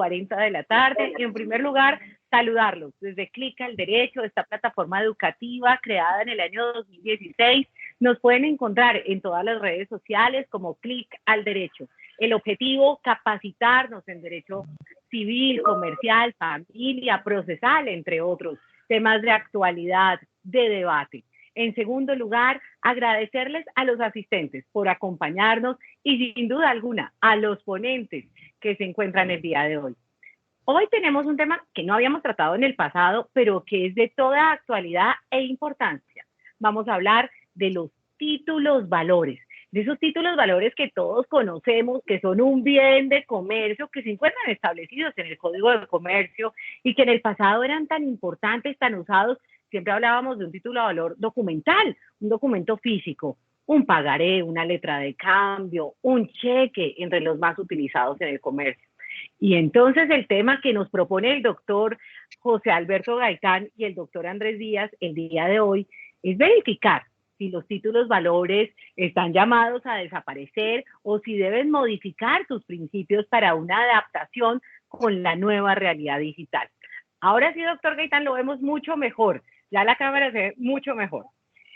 2:40 de la tarde. En primer lugar, saludarlos desde Clic al Derecho, esta plataforma educativa creada en el año 2016. Nos pueden encontrar en todas las redes sociales como Clic al Derecho. El objetivo, capacitarnos en derecho civil, comercial, familia, procesal, entre otros temas de actualidad, de debate. En segundo lugar, agradecerles a los asistentes por acompañarnos y sin duda alguna a los ponentes que se encuentran el día de hoy. Hoy tenemos un tema que no habíamos tratado en el pasado, pero que es de toda actualidad e importancia. Vamos a hablar de los títulos valores, de esos títulos valores que todos conocemos, que son un bien de comercio, que se encuentran establecidos en el Código de Comercio y que en el pasado eran tan importantes, tan usados. Siempre hablábamos de un título de valor documental, un documento físico, un pagaré, una letra de cambio, un cheque, entre los más utilizados en el comercio. Y entonces el tema que nos propone el doctor José Alberto Gaitán y el doctor Andrés Díaz el día de hoy es verificar si los títulos valores están llamados a desaparecer o si deben modificar sus principios para una adaptación con la nueva realidad digital. Ahora sí, doctor Gaitán, lo vemos mucho mejor. Ya la cámara se ve mucho mejor.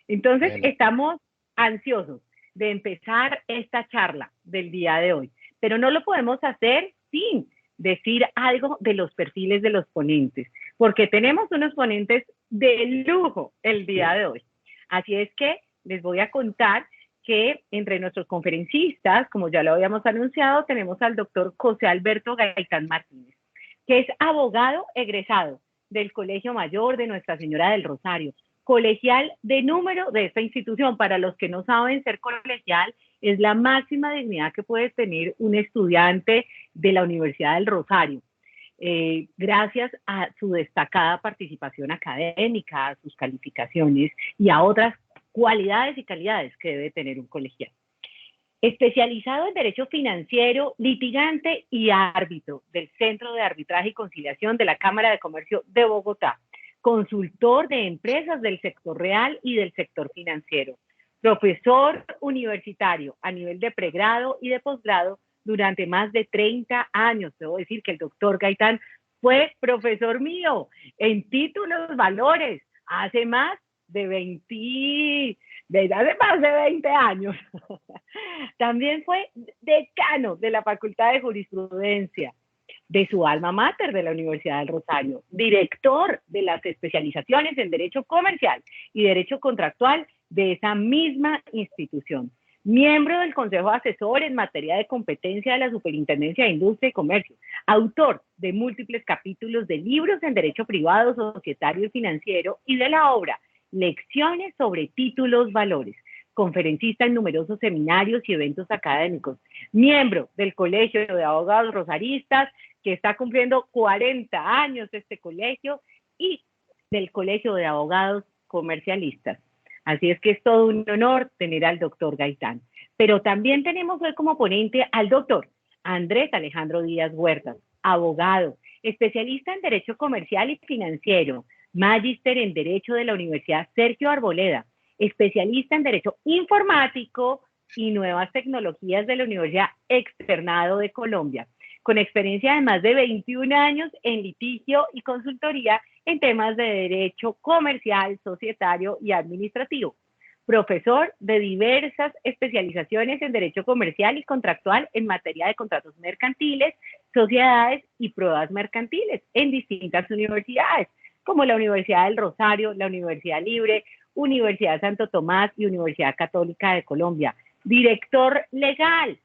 Entonces, estamos ansiosos de empezar esta charla del día de hoy, pero no lo podemos hacer sin decir algo de los perfiles de los ponentes, porque tenemos unos ponentes de lujo el día de hoy. Así es que les voy a contar que entre nuestros conferencistas, como ya lo habíamos anunciado, tenemos al doctor José Alberto Gaitán Martínez, que es abogado egresado del Colegio Mayor de Nuestra Señora del Rosario, colegial de número de esta institución. Para los que no saben, ser colegial es la máxima dignidad que puede tener un estudiante de la Universidad del Rosario. Gracias a su destacada participación académica, a sus calificaciones y a otras cualidades y calidades que debe tener un colegial. Especializado en Derecho Financiero, litigante y árbitro del Centro de Arbitraje y Conciliación de la Cámara de Comercio de Bogotá, consultor de empresas del sector real y del sector financiero, profesor universitario a nivel de pregrado y de posgrado durante más de 30 años. Debo decir que el doctor Gaitán fue profesor mío en títulos valores hace más de 20 años. También fue decano de la Facultad de Jurisprudencia de su alma mater de la Universidad del Rosario, director de las especializaciones en Derecho Comercial y Derecho Contractual de esa misma institución, miembro del Consejo Asesor en materia de competencia de la Superintendencia de Industria y Comercio, autor de múltiples capítulos de libros en Derecho Privado, Societario y Financiero y de la obra Lecciones sobre Títulos Valores, conferencista en numerosos seminarios y eventos académicos, miembro del Colegio de Abogados Rosaristas, que está cumpliendo 40 años este colegio, y del Colegio de Abogados Comercialistas. Así es que es todo un honor tener al doctor Gaitán. Pero también tenemos hoy como ponente al doctor Andrés Alejandro Díaz Huertas, abogado, especialista en Derecho Comercial y Financiero, magíster en Derecho de la Universidad Sergio Arboleda, especialista en Derecho Informático y Nuevas Tecnologías de la Universidad Externado de Colombia, con experiencia de más de 21 años en litigio y consultoría en temas de derecho comercial, societario y administrativo. Profesor de diversas especializaciones en derecho comercial y contractual en materia de contratos mercantiles, sociedades y pruebas mercantiles en distintas universidades, como la Universidad del Rosario, la Universidad Libre, Universidad Santo Tomás y Universidad Católica de Colombia. Director legal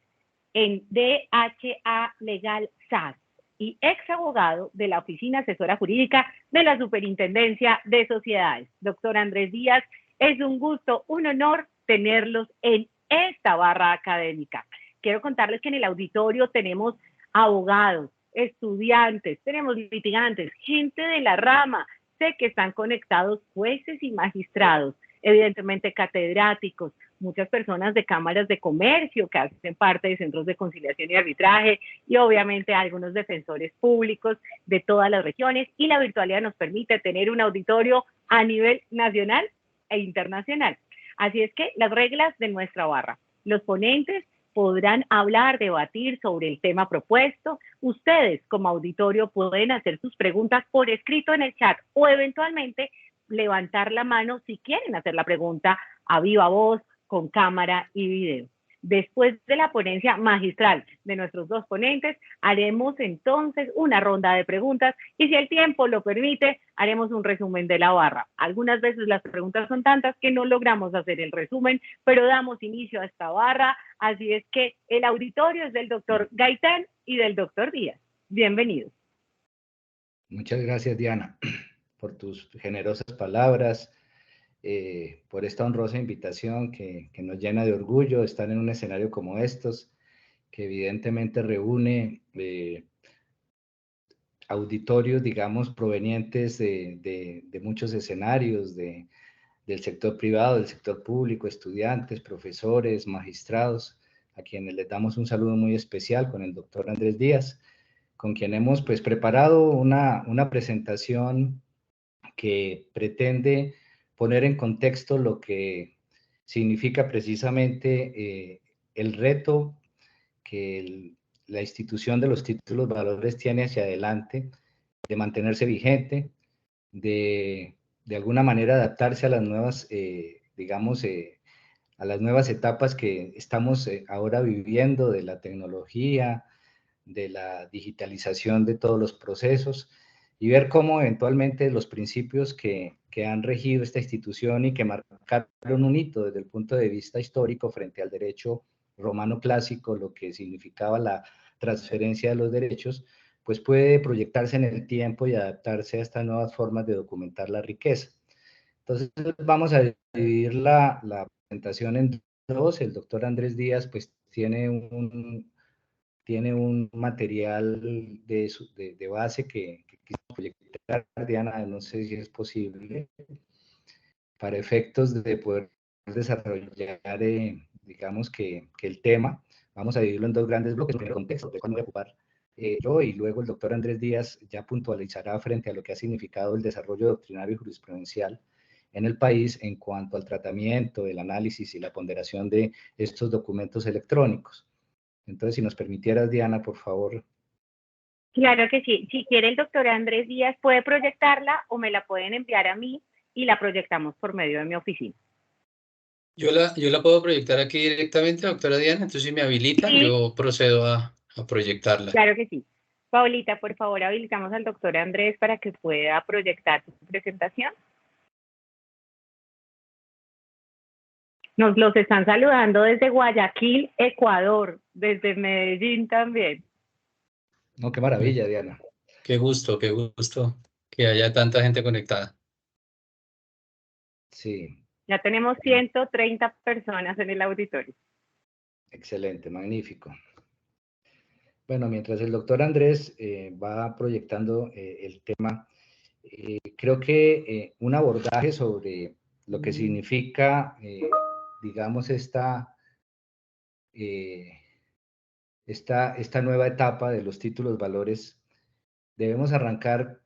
en DHA Legal SAS y ex abogado de la Oficina Asesora Jurídica de la Superintendencia de Sociedades. Doctor Andrés Díaz, es un gusto, un honor tenerlos en esta barra académica. Quiero contarles que en el auditorio tenemos abogados, estudiantes, tenemos litigantes, gente de la rama. Sé que están conectados jueces y magistrados, evidentemente catedráticos, muchas personas de cámaras de comercio que hacen parte de centros de conciliación y arbitraje y obviamente algunos defensores públicos de todas las regiones, y la virtualidad nos permite tener un auditorio a nivel nacional e internacional. Así es que las reglas de nuestra barra: los ponentes podrán hablar, debatir sobre el tema propuesto. Ustedes, como auditorio, pueden hacer sus preguntas por escrito en el chat o eventualmente levantar la mano si quieren hacer la pregunta a viva voz, con cámara y video. Después de la ponencia magistral de nuestros dos ponentes, haremos entonces una ronda de preguntas y si el tiempo lo permite, haremos un resumen de la barra. Algunas veces las preguntas son tantas que no logramos hacer el resumen, pero damos inicio a esta barra, así es que el auditorio es del doctor Gaitán y del doctor Díaz. Bienvenidos. Muchas gracias, Diana, por tus generosas palabras, por esta honrosa invitación que nos llena de orgullo estar en un escenario como estos, que evidentemente reúne auditorios, digamos, provenientes de muchos escenarios, del sector privado, del sector público, estudiantes, profesores, magistrados, a quienes les damos un saludo muy especial con el doctor Andrés Díaz, con quien hemos pues preparado una presentación que pretende poner en contexto lo que significa precisamente el reto que la institución de los títulos valores tiene hacia adelante, de mantenerse vigente, de alguna manera adaptarse a las nuevas, digamos, a las nuevas etapas que estamos ahora viviendo de la tecnología, de la digitalización de todos los procesos y ver cómo eventualmente los principios que han regido esta institución y que marcaron un hito desde el punto de vista histórico frente al derecho romano clásico, lo que significaba la transferencia de los derechos, pues puede proyectarse en el tiempo y adaptarse a estas nuevas formas de documentar la riqueza. Entonces vamos a dividir la presentación en dos. El doctor Andrés Díaz pues tiene un material de base que quiso proyectar, Diana, no sé si es posible, para efectos de poder desarrollar, digamos que el tema. Vamos a dividirlo en dos grandes bloques, en el contexto de cuándo voy a ocupar yo y luego el doctor Andrés Díaz ya puntualizará frente a lo que ha significado el desarrollo doctrinario y jurisprudencial en el país en cuanto al tratamiento, el análisis y la ponderación de estos documentos electrónicos. Entonces, si nos permitieras, Diana, por favor. Claro que sí. Si quiere el doctor Andrés Díaz, puede proyectarla o me la pueden enviar a mí y la proyectamos por medio de mi oficina. Yo la puedo proyectar aquí directamente, doctora Diana, entonces si me habilita, Sí. yo procedo a proyectarla. Claro que sí. Paulita, por favor, habilitamos al doctor Andrés para que pueda proyectar su presentación. Nos los están saludando desde Guayaquil, Ecuador, desde Medellín también. No, qué maravilla, Diana. Qué gusto que haya tanta gente conectada. Sí. Ya tenemos 130 personas en el auditorio. Excelente, magnífico. Bueno, mientras el doctor Andrés va proyectando el tema, creo que un abordaje sobre lo que significa, digamos, esta nueva etapa de los títulos valores, debemos arrancar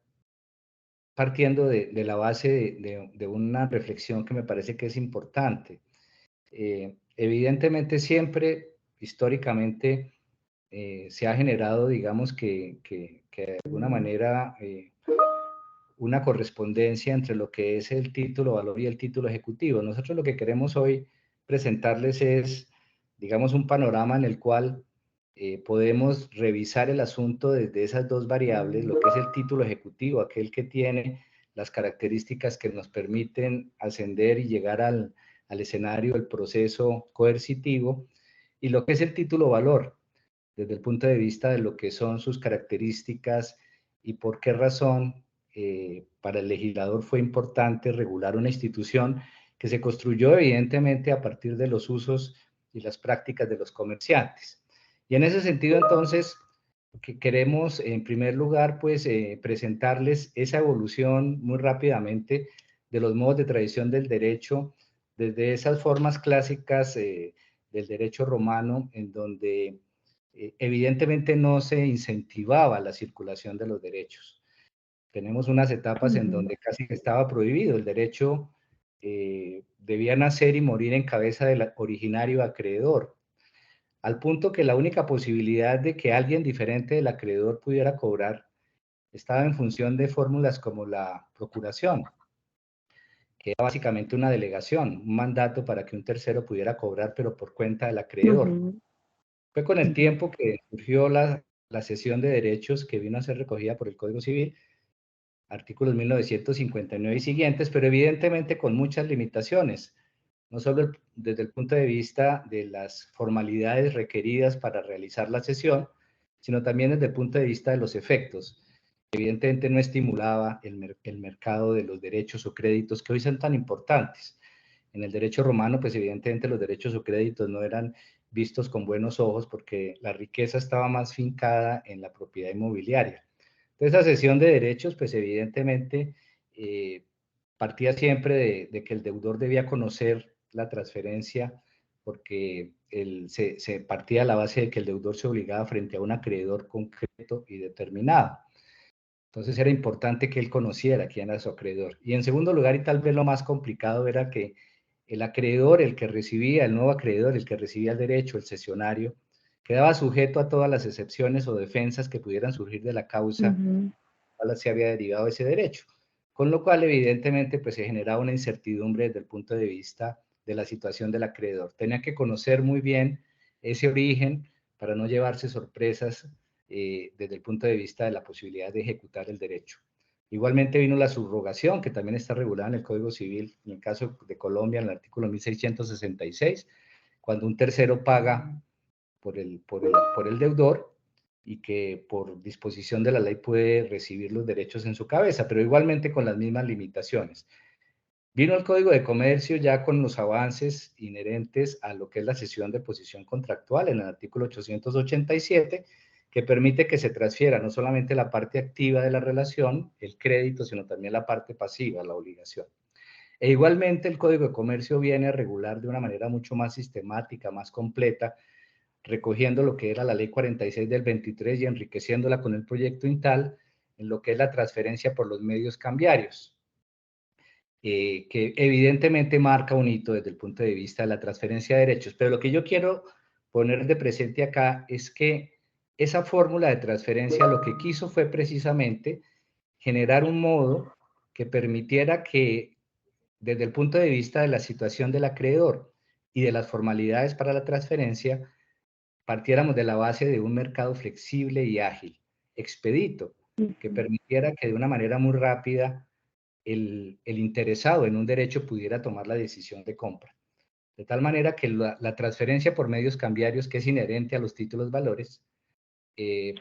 partiendo de la base de una reflexión que me parece que es importante. Evidentemente siempre, históricamente, se ha generado, digamos, que de alguna manera una correspondencia entre lo que es el título valor y el título ejecutivo. Nosotros lo que queremos hoy presentarles es, digamos, un panorama en el cual podemos revisar el asunto desde esas dos variables, lo que es el título ejecutivo, aquel que tiene las características que nos permiten ascender y llegar al escenario del proceso coercitivo, y lo que es el título valor, desde el punto de vista de lo que son sus características y por qué razón para el legislador fue importante regular una institución que se construyó evidentemente a partir de los usos y las prácticas de los comerciantes. Y en ese sentido, entonces, que queremos en primer lugar pues presentarles esa evolución muy rápidamente de los modos de tradición del derecho, desde esas formas clásicas del derecho romano, en donde evidentemente no se incentivaba la circulación de los derechos. Tenemos unas etapas en donde casi estaba prohibido. El derecho debía nacer y morir en cabeza del originario acreedor. al punto que la única posibilidad de que alguien diferente del acreedor pudiera cobrar estaba en función de fórmulas como la procuración, que era básicamente una delegación, un mandato para que un tercero pudiera cobrar, pero por cuenta del acreedor. Fue con el tiempo que surgió la cesión de derechos que vino a ser recogida por el Código Civil, artículos 1959 y siguientes, pero evidentemente con muchas limitaciones, no solo desde el punto de vista de las formalidades requeridas para realizar la cesión, sino también desde el punto de vista de los efectos. Evidentemente no estimulaba el mercado de los derechos o créditos que hoy son tan importantes. En el derecho romano, pues evidentemente los derechos o créditos no eran vistos con buenos ojos porque la riqueza estaba más fincada en la propiedad inmobiliaria. Entonces, esa cesión de derechos, pues evidentemente partía siempre de que el deudor debía conocer la transferencia porque se partía de la base de que el deudor se obligaba frente a un acreedor concreto y determinado. Entonces era importante que él conociera quién era su acreedor. Y en segundo lugar, y tal vez lo más complicado, era que el acreedor, el que recibía, el nuevo acreedor, el que recibía el derecho, el cesionario, quedaba sujeto a todas las excepciones o defensas que pudieran surgir de la causa a la que se había derivado ese derecho. Con lo cual, evidentemente, pues se generaba una incertidumbre desde el punto de vista de la situación del acreedor. Tenía que conocer muy bien ese origen para no llevarse sorpresas desde el punto de vista de la posibilidad de ejecutar el derecho. Igualmente vino la subrogación, que también está regulada en el Código Civil, en el caso de Colombia, en el artículo 1666, cuando un tercero paga por el deudor y que por disposición de la ley puede recibir los derechos en su cabeza, pero igualmente con las mismas limitaciones. Vino el Código de Comercio ya con los avances inherentes a lo que es la cesión de posición contractual en el artículo 887, que permite que se transfiera no solamente la parte activa de la relación, el crédito, sino también la parte pasiva, la obligación. E igualmente el Código de Comercio viene a regular de una manera mucho más sistemática, más completa, recogiendo lo que era la Ley 46 del 23 y enriqueciéndola con el proyecto INTAL en lo que es la transferencia por los medios cambiarios. Que evidentemente marca un hito desde el punto de vista de la transferencia de derechos. Pero lo que yo quiero poner de presente acá es que esa fórmula de transferencia lo que quiso fue precisamente generar un modo que permitiera que desde el punto de vista de la situación del acreedor y de las formalidades para la transferencia, partiéramos de la base de un mercado flexible y ágil, expedito, que permitiera que de una manera muy rápida el interesado en un derecho pudiera tomar la decisión de compra. De tal manera que la transferencia por medios cambiarios, que es inherente a los títulos valores, de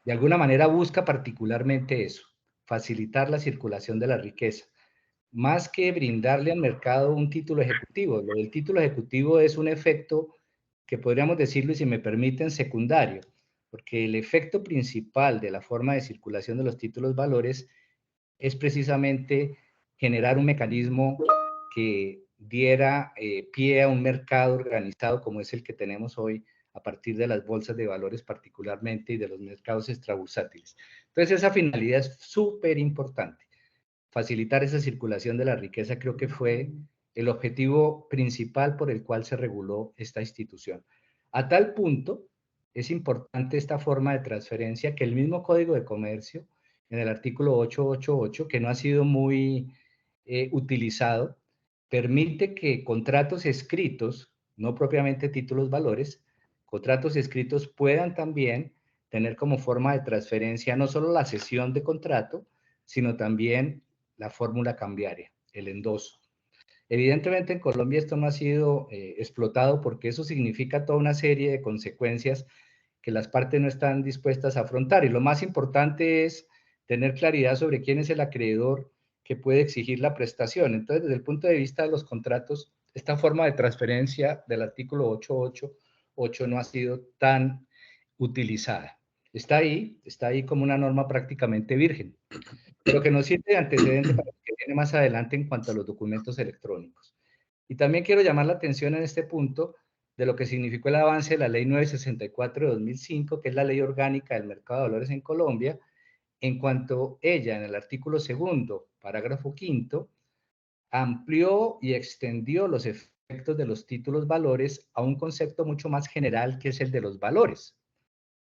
alguna manera busca particularmente eso, facilitar la circulación de la riqueza, más que brindarle al mercado un título ejecutivo. Lo del título ejecutivo es un efecto que podríamos decirlo, y si me permiten, secundario, porque el efecto principal de la forma de circulación de los títulos valores es precisamente generar un mecanismo que diera pie a un mercado organizado como es el que tenemos hoy a partir de las bolsas de valores particularmente y de los mercados extrabursátiles. Entonces esa finalidad es súper importante. Facilitar esa circulación de la riqueza creo que fue el objetivo principal por el cual se reguló esta institución. A tal punto es importante esta forma de transferencia que el mismo Código de Comercio en el artículo 888, que no ha sido muy utilizado, permite que contratos escritos, no propiamente títulos valores, contratos escritos puedan también tener como forma de transferencia no solo la cesión de contrato, sino también la fórmula cambiaria, el endoso. Evidentemente en Colombia esto no ha sido explotado porque eso significa toda una serie de consecuencias que las partes no están dispuestas a afrontar. Y lo más importante es tener claridad sobre quién es el acreedor que puede exigir la prestación. Entonces, desde el punto de vista de los contratos, esta forma de transferencia del artículo 888 no ha sido tan utilizada. Está ahí como una norma prácticamente virgen, pero que nos sirve de antecedente para lo que viene más adelante en cuanto a los documentos electrónicos. Y también quiero llamar la atención en este punto de lo que significó el avance de la Ley 964 de 2005, que es la Ley Orgánica del Mercado de Valores en Colombia, en cuanto ella, en el artículo 2º, parágrafo 5º, amplió y extendió los efectos efectos de los títulos valores a un concepto mucho más general que es el de los valores,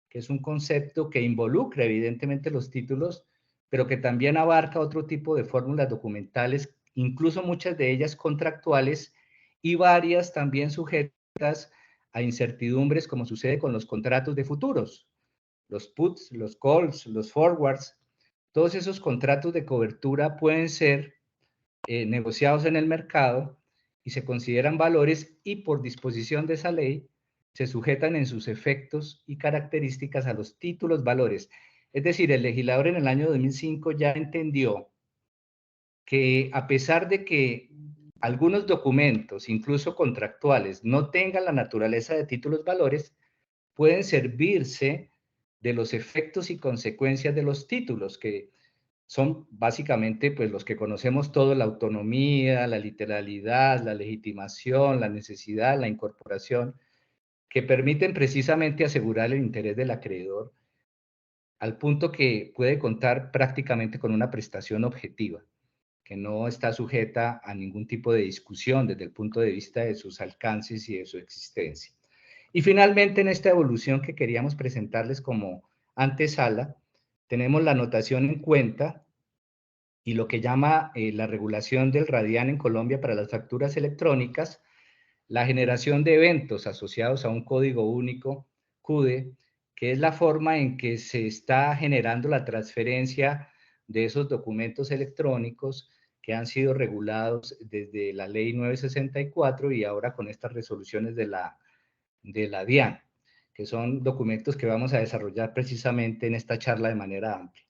que es un concepto que involucra evidentemente los títulos, pero que también abarca otro tipo de fórmulas documentales, incluso muchas de ellas contractuales y varias también sujetas a incertidumbres como sucede con los contratos de futuros, los puts, los calls, los forwards. Todos esos contratos de cobertura pueden ser negociados en el mercado y se consideran valores y por disposición de esa ley se sujetan en sus efectos y características a los títulos valores. Es decir, el legislador en el año 2005 ya entendió que a pesar de que algunos documentos, incluso contractuales, no tengan la naturaleza de títulos valores, pueden servirse de los efectos y consecuencias de los títulos, que son básicamente pues los que conocemos todos: la autonomía, la literalidad, la legitimación, la necesidad, la incorporación, que permiten precisamente asegurar el interés del acreedor al punto que puede contar prácticamente con una prestación objetiva, que no está sujeta a ningún tipo de discusión desde el punto de vista de sus alcances y de su existencia. Y finalmente, en esta evolución que queríamos presentarles como antesala, tenemos la notación en cuenta y lo que llama la regulación del RADIAN en Colombia para las facturas electrónicas, la generación de eventos asociados a un código único, CUDE, que es la forma en que se está generando la transferencia de esos documentos electrónicos que han sido regulados desde la ley 964 y ahora con estas resoluciones de la DIAN, que son documentos que vamos a desarrollar precisamente en esta charla de manera amplia.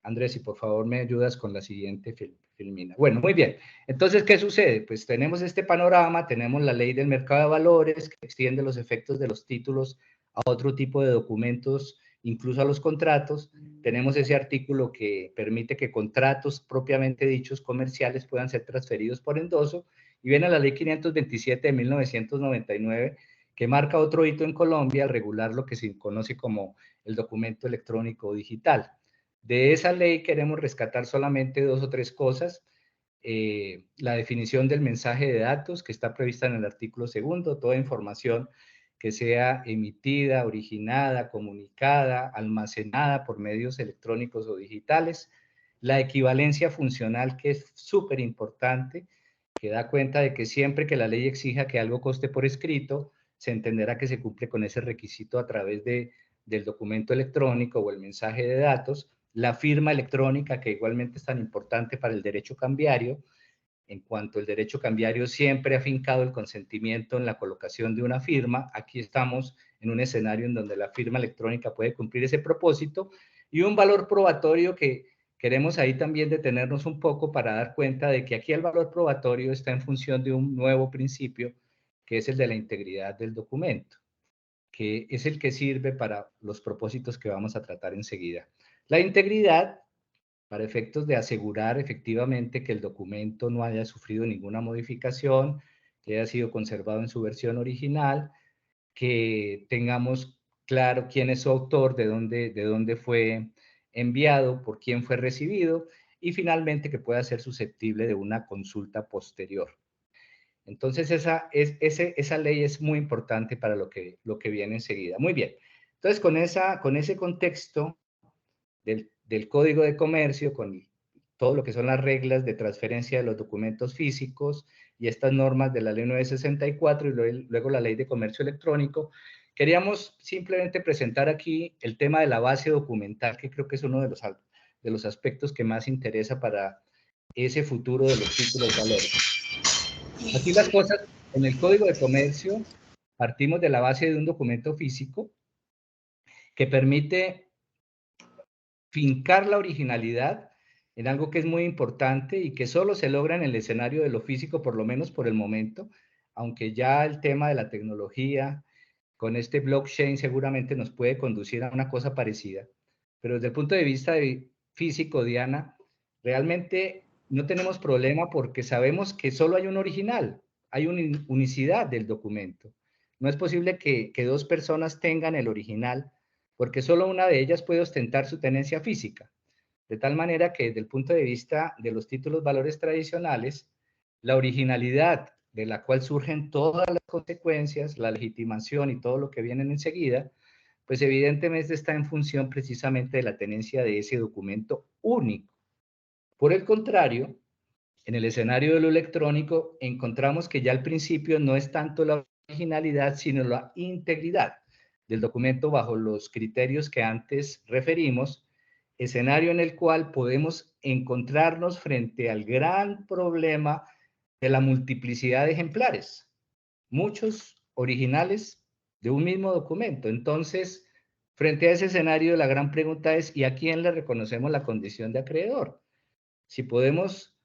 Andrés, si por favor me ayudas con la siguiente filmina. Bueno, muy bien. Entonces, ¿qué sucede? Pues tenemos este panorama, tenemos la ley del mercado de valores que extiende los efectos de los títulos a otro tipo de documentos, incluso a los contratos. Tenemos ese artículo que permite que contratos propiamente dichos comerciales puedan ser transferidos por endoso. Y viene la ley 527 de 1999, que marca otro hito en Colombia al regular lo que se conoce como el documento electrónico digital. De esa ley queremos rescatar solamente 2 o 3 cosas. La definición del mensaje de datos que está prevista en el artículo 2, toda información que sea emitida, originada, comunicada, almacenada por medios electrónicos o digitales. La equivalencia funcional, que es súper importante, que da cuenta de que siempre que la ley exija que algo conste por escrito, se entenderá que se cumple con ese requisito a través del documento electrónico o el mensaje de datos. La firma electrónica, que igualmente es tan importante para el derecho cambiario, en cuanto el derecho cambiario siempre ha fincado el consentimiento en la colocación de una firma. Aquí estamos en un escenario en donde la firma electrónica puede cumplir ese propósito, y un valor probatorio que queremos ahí también detenernos un poco para dar cuenta de que aquí el valor probatorio está en función de un nuevo principio, que es el de la integridad del documento, que es el que sirve para los propósitos que vamos a tratar enseguida. La integridad, para efectos de asegurar efectivamente que el documento no haya sufrido ninguna modificación, que haya sido conservado en su versión original, que tengamos claro quién es su autor, de dónde fue enviado, por quién fue recibido, y finalmente que pueda ser susceptible de una consulta posterior. Entonces, esa ley es muy importante para lo que viene enseguida. Muy bien. Entonces, con ese contexto del Código de Comercio, con todo lo que son las reglas de transferencia de los documentos físicos y estas normas de la ley 964 y luego la ley de comercio electrónico, queríamos simplemente presentar aquí el tema de la base documental, que creo que es uno de los aspectos que más interesa para ese futuro de los títulos valores. Así las cosas, en el Código de Comercio partimos de la base de un documento físico que permite fincar la originalidad en algo que es muy importante y que solo se logra en el escenario de lo físico, por lo menos por el momento, aunque ya el tema de la tecnología con este blockchain seguramente nos puede conducir a una cosa parecida. Pero desde el punto de vista físico, Diana, realmente no tenemos problema porque sabemos que solo hay un original, hay una unicidad del documento. No es posible que 2 personas tengan el original, porque solo una de ellas puede ostentar su tenencia física. De tal manera que desde el punto de vista de los títulos valores tradicionales, la originalidad de la cual surgen todas las consecuencias, la legitimación y todo lo que viene enseguida, pues evidentemente está en función precisamente de la tenencia de ese documento único. Por el contrario, en el escenario de lo electrónico encontramos que ya al principio no es tanto la originalidad, sino la integridad del documento bajo los criterios que antes referimos, escenario en el cual podemos encontrarnos frente al gran problema de la multiplicidad de ejemplares, muchos originales de un mismo documento. Entonces, frente a ese escenario, la gran pregunta es, ¿y a quién le reconocemos la condición de acreedor? Si podemos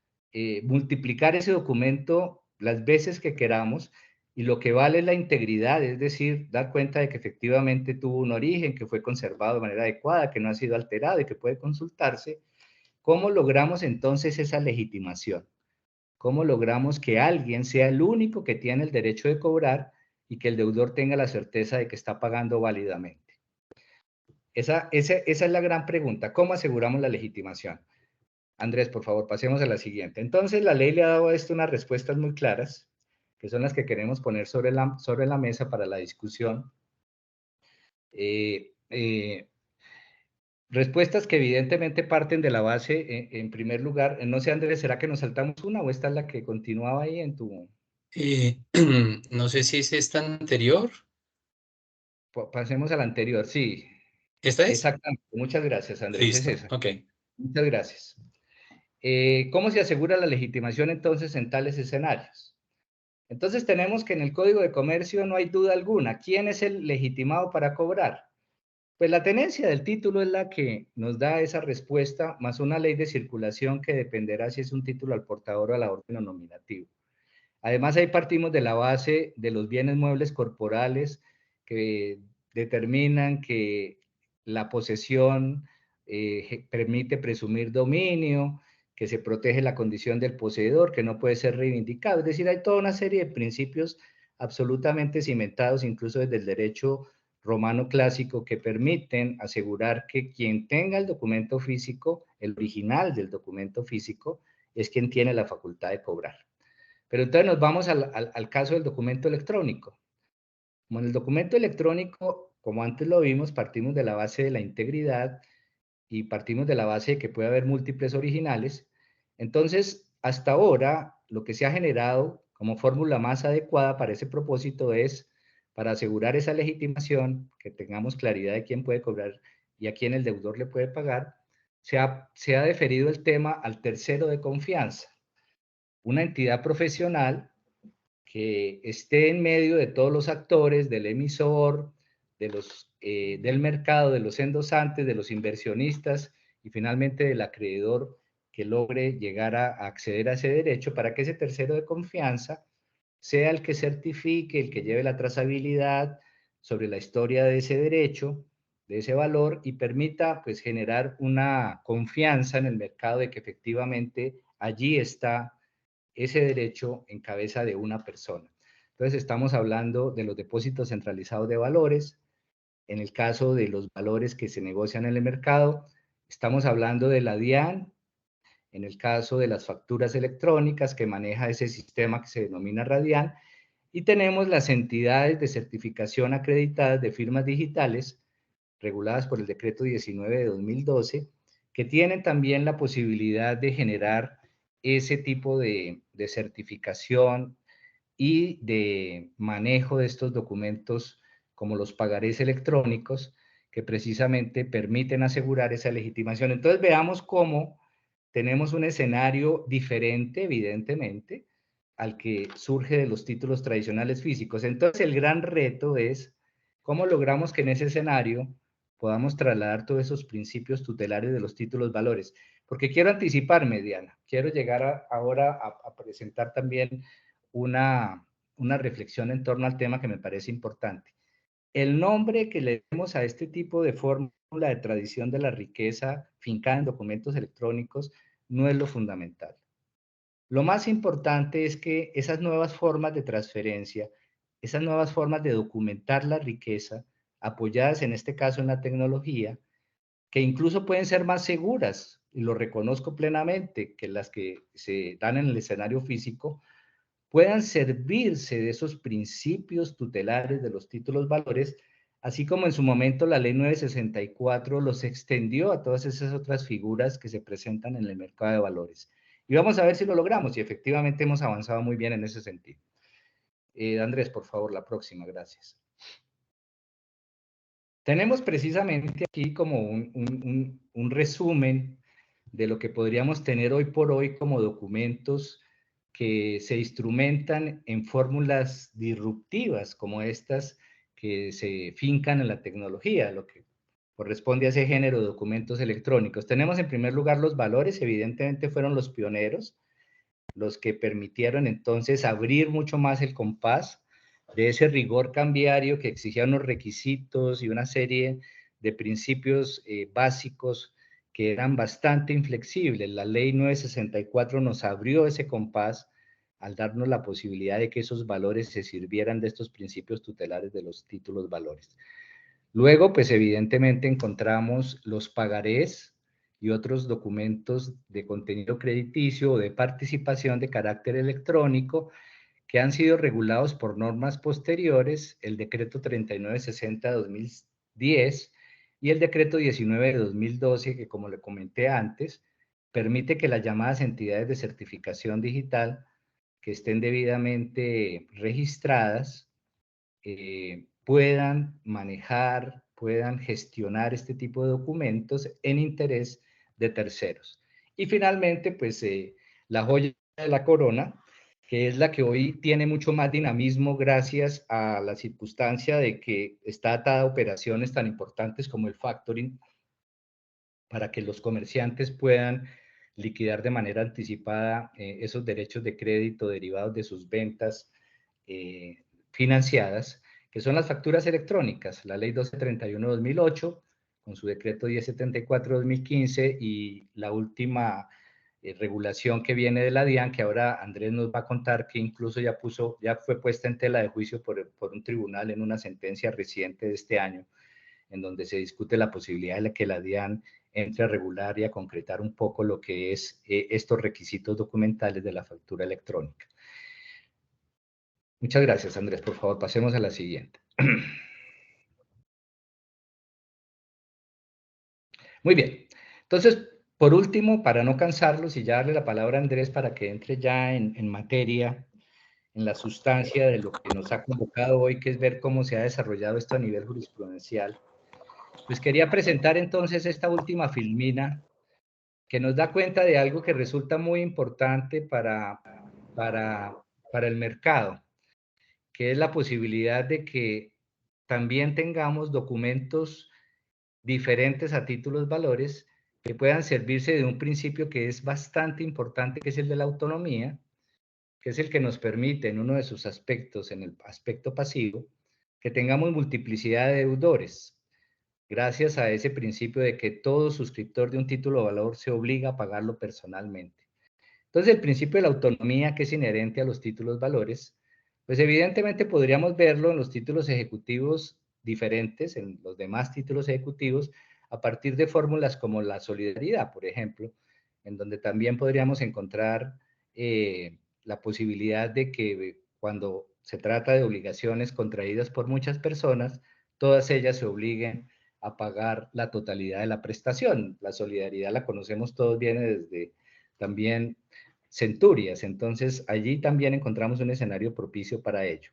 multiplicar ese documento las veces que queramos, y lo que vale es la integridad, es decir, dar cuenta de que efectivamente tuvo un origen, que fue conservado de manera adecuada, que no ha sido alterado y que puede consultarse. ¿Cómo logramos entonces esa legitimación? ¿Cómo logramos que alguien sea el único que tiene el derecho de cobrar y que el deudor tenga la certeza de que está pagando válidamente? Esa es la gran pregunta. ¿Cómo aseguramos la legitimación? Andrés, por favor, pasemos a la siguiente. Entonces, la ley le ha dado a esto unas respuestas muy claras, que son las que queremos poner sobre la mesa para la discusión. Respuestas que evidentemente parten de la base, en primer lugar. No sé, Andrés, ¿será que nos saltamos una o esta es la que continuaba ahí en tu...? No sé si es esta anterior. Pasemos a la anterior, sí. ¿Esta es? Exactamente. Muchas gracias, Andrés. Es Listo, esa. ok. Muchas gracias. ¿Cómo se asegura la legitimación entonces en tales escenarios? Entonces tenemos que en el Código de Comercio no hay duda alguna. ¿Quién es el legitimado para cobrar? Pues la tenencia del título es la que nos da esa respuesta, más una ley de circulación que dependerá si es un título al portador o a la orden o nominativo. Además, ahí partimos de la base de los bienes muebles corporales que determinan que la posesión permite presumir dominio, que se protege la condición del poseedor, que no puede ser reivindicado. Es decir, hay toda una serie de principios absolutamente cimentados, incluso desde el derecho romano clásico, que permiten asegurar que quien tenga el documento físico, el original del documento físico, es quien tiene la facultad de cobrar. Pero entonces nos vamos al caso del documento electrónico. Como en el documento electrónico, como antes lo vimos, partimos de la base de la integridad y partimos de la base de que puede haber múltiples originales. Entonces, hasta ahora, lo que se ha generado como fórmula más adecuada para ese propósito es, para asegurar esa legitimación, que tengamos claridad de quién puede cobrar y a quién el deudor le puede pagar, se ha deferido el tema al tercero de confianza, una entidad profesional que esté en medio de todos los actores, del emisor, del mercado, de los endosantes, de los inversionistas y finalmente del acreedor que logre llegar a acceder a ese derecho, para que ese tercero de confianza sea el que certifique, el que lleve la trazabilidad sobre la historia de ese derecho, de ese valor, y permita pues generar una confianza en el mercado de que efectivamente allí está ese derecho en cabeza de una persona. Entonces estamos hablando de los depósitos centralizados de valores. En el caso de los valores que se negocian en el mercado, estamos hablando de la DIAN. En el caso de las facturas electrónicas que maneja ese sistema que se denomina Radian, y tenemos las entidades de certificación acreditadas de firmas digitales reguladas por el decreto 19 de 2012, que tienen también la posibilidad de generar ese tipo de certificación y de manejo de estos documentos como los pagarés electrónicos, que precisamente permiten asegurar esa legitimación. Entonces veamos cómo tenemos un escenario diferente, evidentemente, al que surge de los títulos tradicionales físicos. Entonces el gran reto es cómo logramos que en ese escenario podamos trasladar todos esos principios tutelares de los títulos valores. Porque quiero anticiparme, Diana, quiero llegar ahora a presentar también una reflexión en torno al tema que me parece importante. El nombre que le demos a este tipo de fórmula de tradición de la riqueza fincada en documentos electrónicos no es lo fundamental. Lo más importante es que esas nuevas formas de transferencia, esas nuevas formas de documentar la riqueza, apoyadas en este caso en la tecnología, que incluso pueden ser más seguras, y lo reconozco plenamente, que las que se dan en el escenario físico, puedan servirse de esos principios tutelares de los títulos valores, así como en su momento la ley 964 los extendió a todas esas otras figuras que se presentan en el mercado de valores. Y vamos a ver si lo logramos, y efectivamente hemos avanzado muy bien en ese sentido. Andrés, por favor, la próxima, gracias. Tenemos precisamente aquí como un resumen de lo que podríamos tener hoy por hoy como documentos que se instrumentan en fórmulas disruptivas como estas que se fincan en la tecnología, lo que corresponde a ese género de documentos electrónicos. Tenemos en primer lugar los valores, evidentemente fueron los pioneros, los que permitieron entonces abrir mucho más el compás de ese rigor cambiario que exigía unos requisitos y una serie de principios básicos que eran bastante inflexibles. La ley 964 nos abrió ese compás al darnos la posibilidad de que esos valores se sirvieran de estos principios tutelares de los títulos valores. Luego, pues evidentemente encontramos los pagarés y otros documentos de contenido crediticio o de participación de carácter electrónico que han sido regulados por normas posteriores, el decreto 3960 de 2010 y el decreto 19 de 2012, que como le comenté antes, permite que las llamadas entidades de certificación digital que estén debidamente registradas puedan manejar, puedan gestionar este tipo de documentos en interés de terceros. Y finalmente, pues la joya de la corona, que es la que hoy tiene mucho más dinamismo gracias a la circunstancia de que está atada a operaciones tan importantes como el factoring, para que los comerciantes puedan liquidar de manera anticipada esos derechos de crédito derivados de sus ventas financiadas, que son las facturas electrónicas, la ley 1231-2008, con su decreto 1074-2015 y la última regulación que viene de la DIAN, que ahora Andrés nos va a contar que incluso ya fue puesta en tela de juicio por un tribunal en una sentencia reciente de este año, en donde se discute la posibilidad de que la DIAN entre a regular y a concretar un poco lo que es estos requisitos documentales de la factura electrónica. Muchas gracias, Andrés. Por favor, pasemos a la siguiente. Muy bien. Entonces, por último, para no cansarlos y ya darle la palabra a Andrés para que entre ya en materia, en la sustancia de lo que nos ha convocado hoy, que es ver cómo se ha desarrollado esto a nivel jurisprudencial, pues quería presentar entonces esta última filmina que nos da cuenta de algo que resulta muy importante para el mercado, que es la posibilidad de que también tengamos documentos diferentes a títulos valores que puedan servirse de un principio que es bastante importante, que es el de la autonomía, que es el que nos permite en uno de sus aspectos, en el aspecto pasivo, que tengamos multiplicidad de deudores, gracias a ese principio de que todo suscriptor de un título de valor se obliga a pagarlo personalmente. Entonces, el principio de la autonomía que es inherente a los títulos valores, pues evidentemente podríamos verlo en los títulos ejecutivos diferentes, en los demás títulos ejecutivos, a partir de fórmulas como la solidaridad, por ejemplo, en donde también podríamos encontrar la posibilidad de que cuando se trata de obligaciones contraídas por muchas personas, todas ellas se obliguen a pagar la totalidad de la prestación. La solidaridad la conocemos todos bien desde también centurias, entonces allí también encontramos un escenario propicio para ello.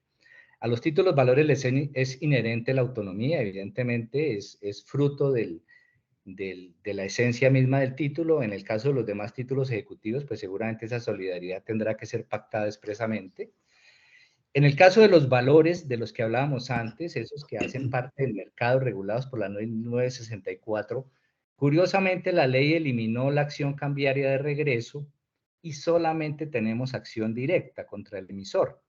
A los títulos valores les es inherente la autonomía, evidentemente es fruto de la esencia misma del título. En el caso de los demás títulos ejecutivos, pues seguramente esa solidaridad tendrá que ser pactada expresamente. En el caso de los valores de los que hablábamos antes, esos que hacen parte del mercado regulados por la 964, curiosamente la ley eliminó la acción cambiaria de regreso y solamente tenemos acción directa contra el emisor.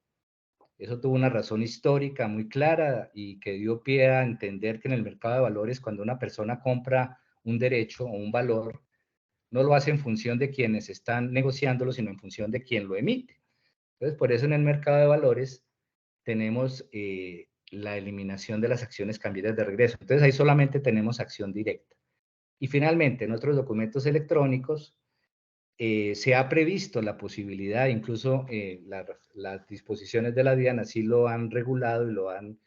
Eso tuvo una razón histórica muy clara y que dio pie a entender que en el mercado de valores, cuando una persona compra un derecho o un valor, no lo hace en función de quienes están negociándolo, sino en función de quien lo emite. Entonces, por eso en el mercado de valores tenemos la eliminación de las acciones cambiarias de regreso. Entonces, ahí solamente tenemos acción directa. Y finalmente, en otros documentos electrónicos, se ha previsto la posibilidad, incluso las disposiciones de la DIAN así lo han regulado y lo han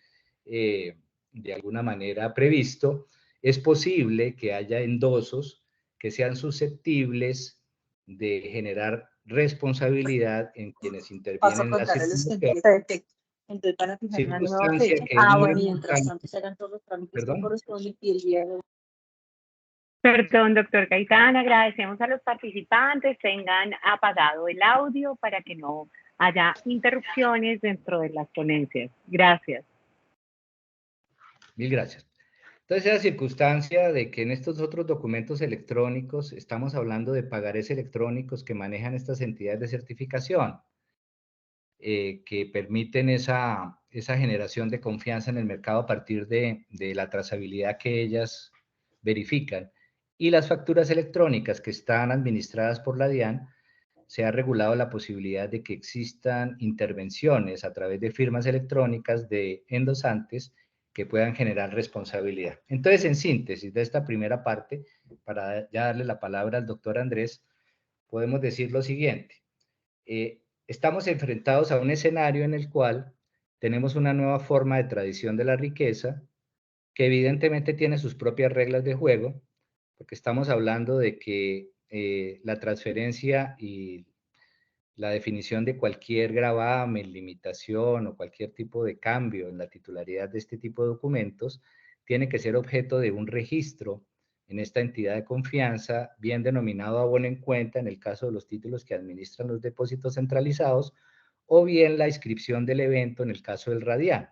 de alguna manera previsto, es posible que haya endosos que sean susceptibles de generar responsabilidad en quienes intervienen en la circulación. Entonces van a fijar una nueva Circunstancia fecha. que es muy Mientras importante. tanto se hagan todos los trámites que Perdón. corresponden y el día de... Perdón, doctor Gaitán, agradecemos a los participantes, tengan apagado el audio para que no haya interrupciones dentro de las ponencias. Gracias. Mil gracias. Entonces, la circunstancia de que en estos otros documentos electrónicos estamos hablando de pagarés electrónicos que manejan estas entidades de certificación, que permiten esa generación de confianza en el mercado a partir de la trazabilidad que ellas verifican. Y las facturas electrónicas que están administradas por la DIAN, se ha regulado la posibilidad de que existan intervenciones a través de firmas electrónicas de endosantes que puedan generar responsabilidad. Entonces, en síntesis de esta primera parte, para ya darle la palabra al doctor Andrés, podemos decir lo siguiente. Estamos enfrentados a un escenario en el cual tenemos una nueva forma de tradición de la riqueza que evidentemente tiene sus propias reglas de juego, porque estamos hablando de que la transferencia y la definición de cualquier gravamen, limitación o cualquier tipo de cambio en la titularidad de este tipo de documentos tiene que ser objeto de un registro en esta entidad de confianza, bien denominado abono en cuenta en el caso de los títulos que administran los depósitos centralizados, o bien la inscripción del evento en el caso del radial.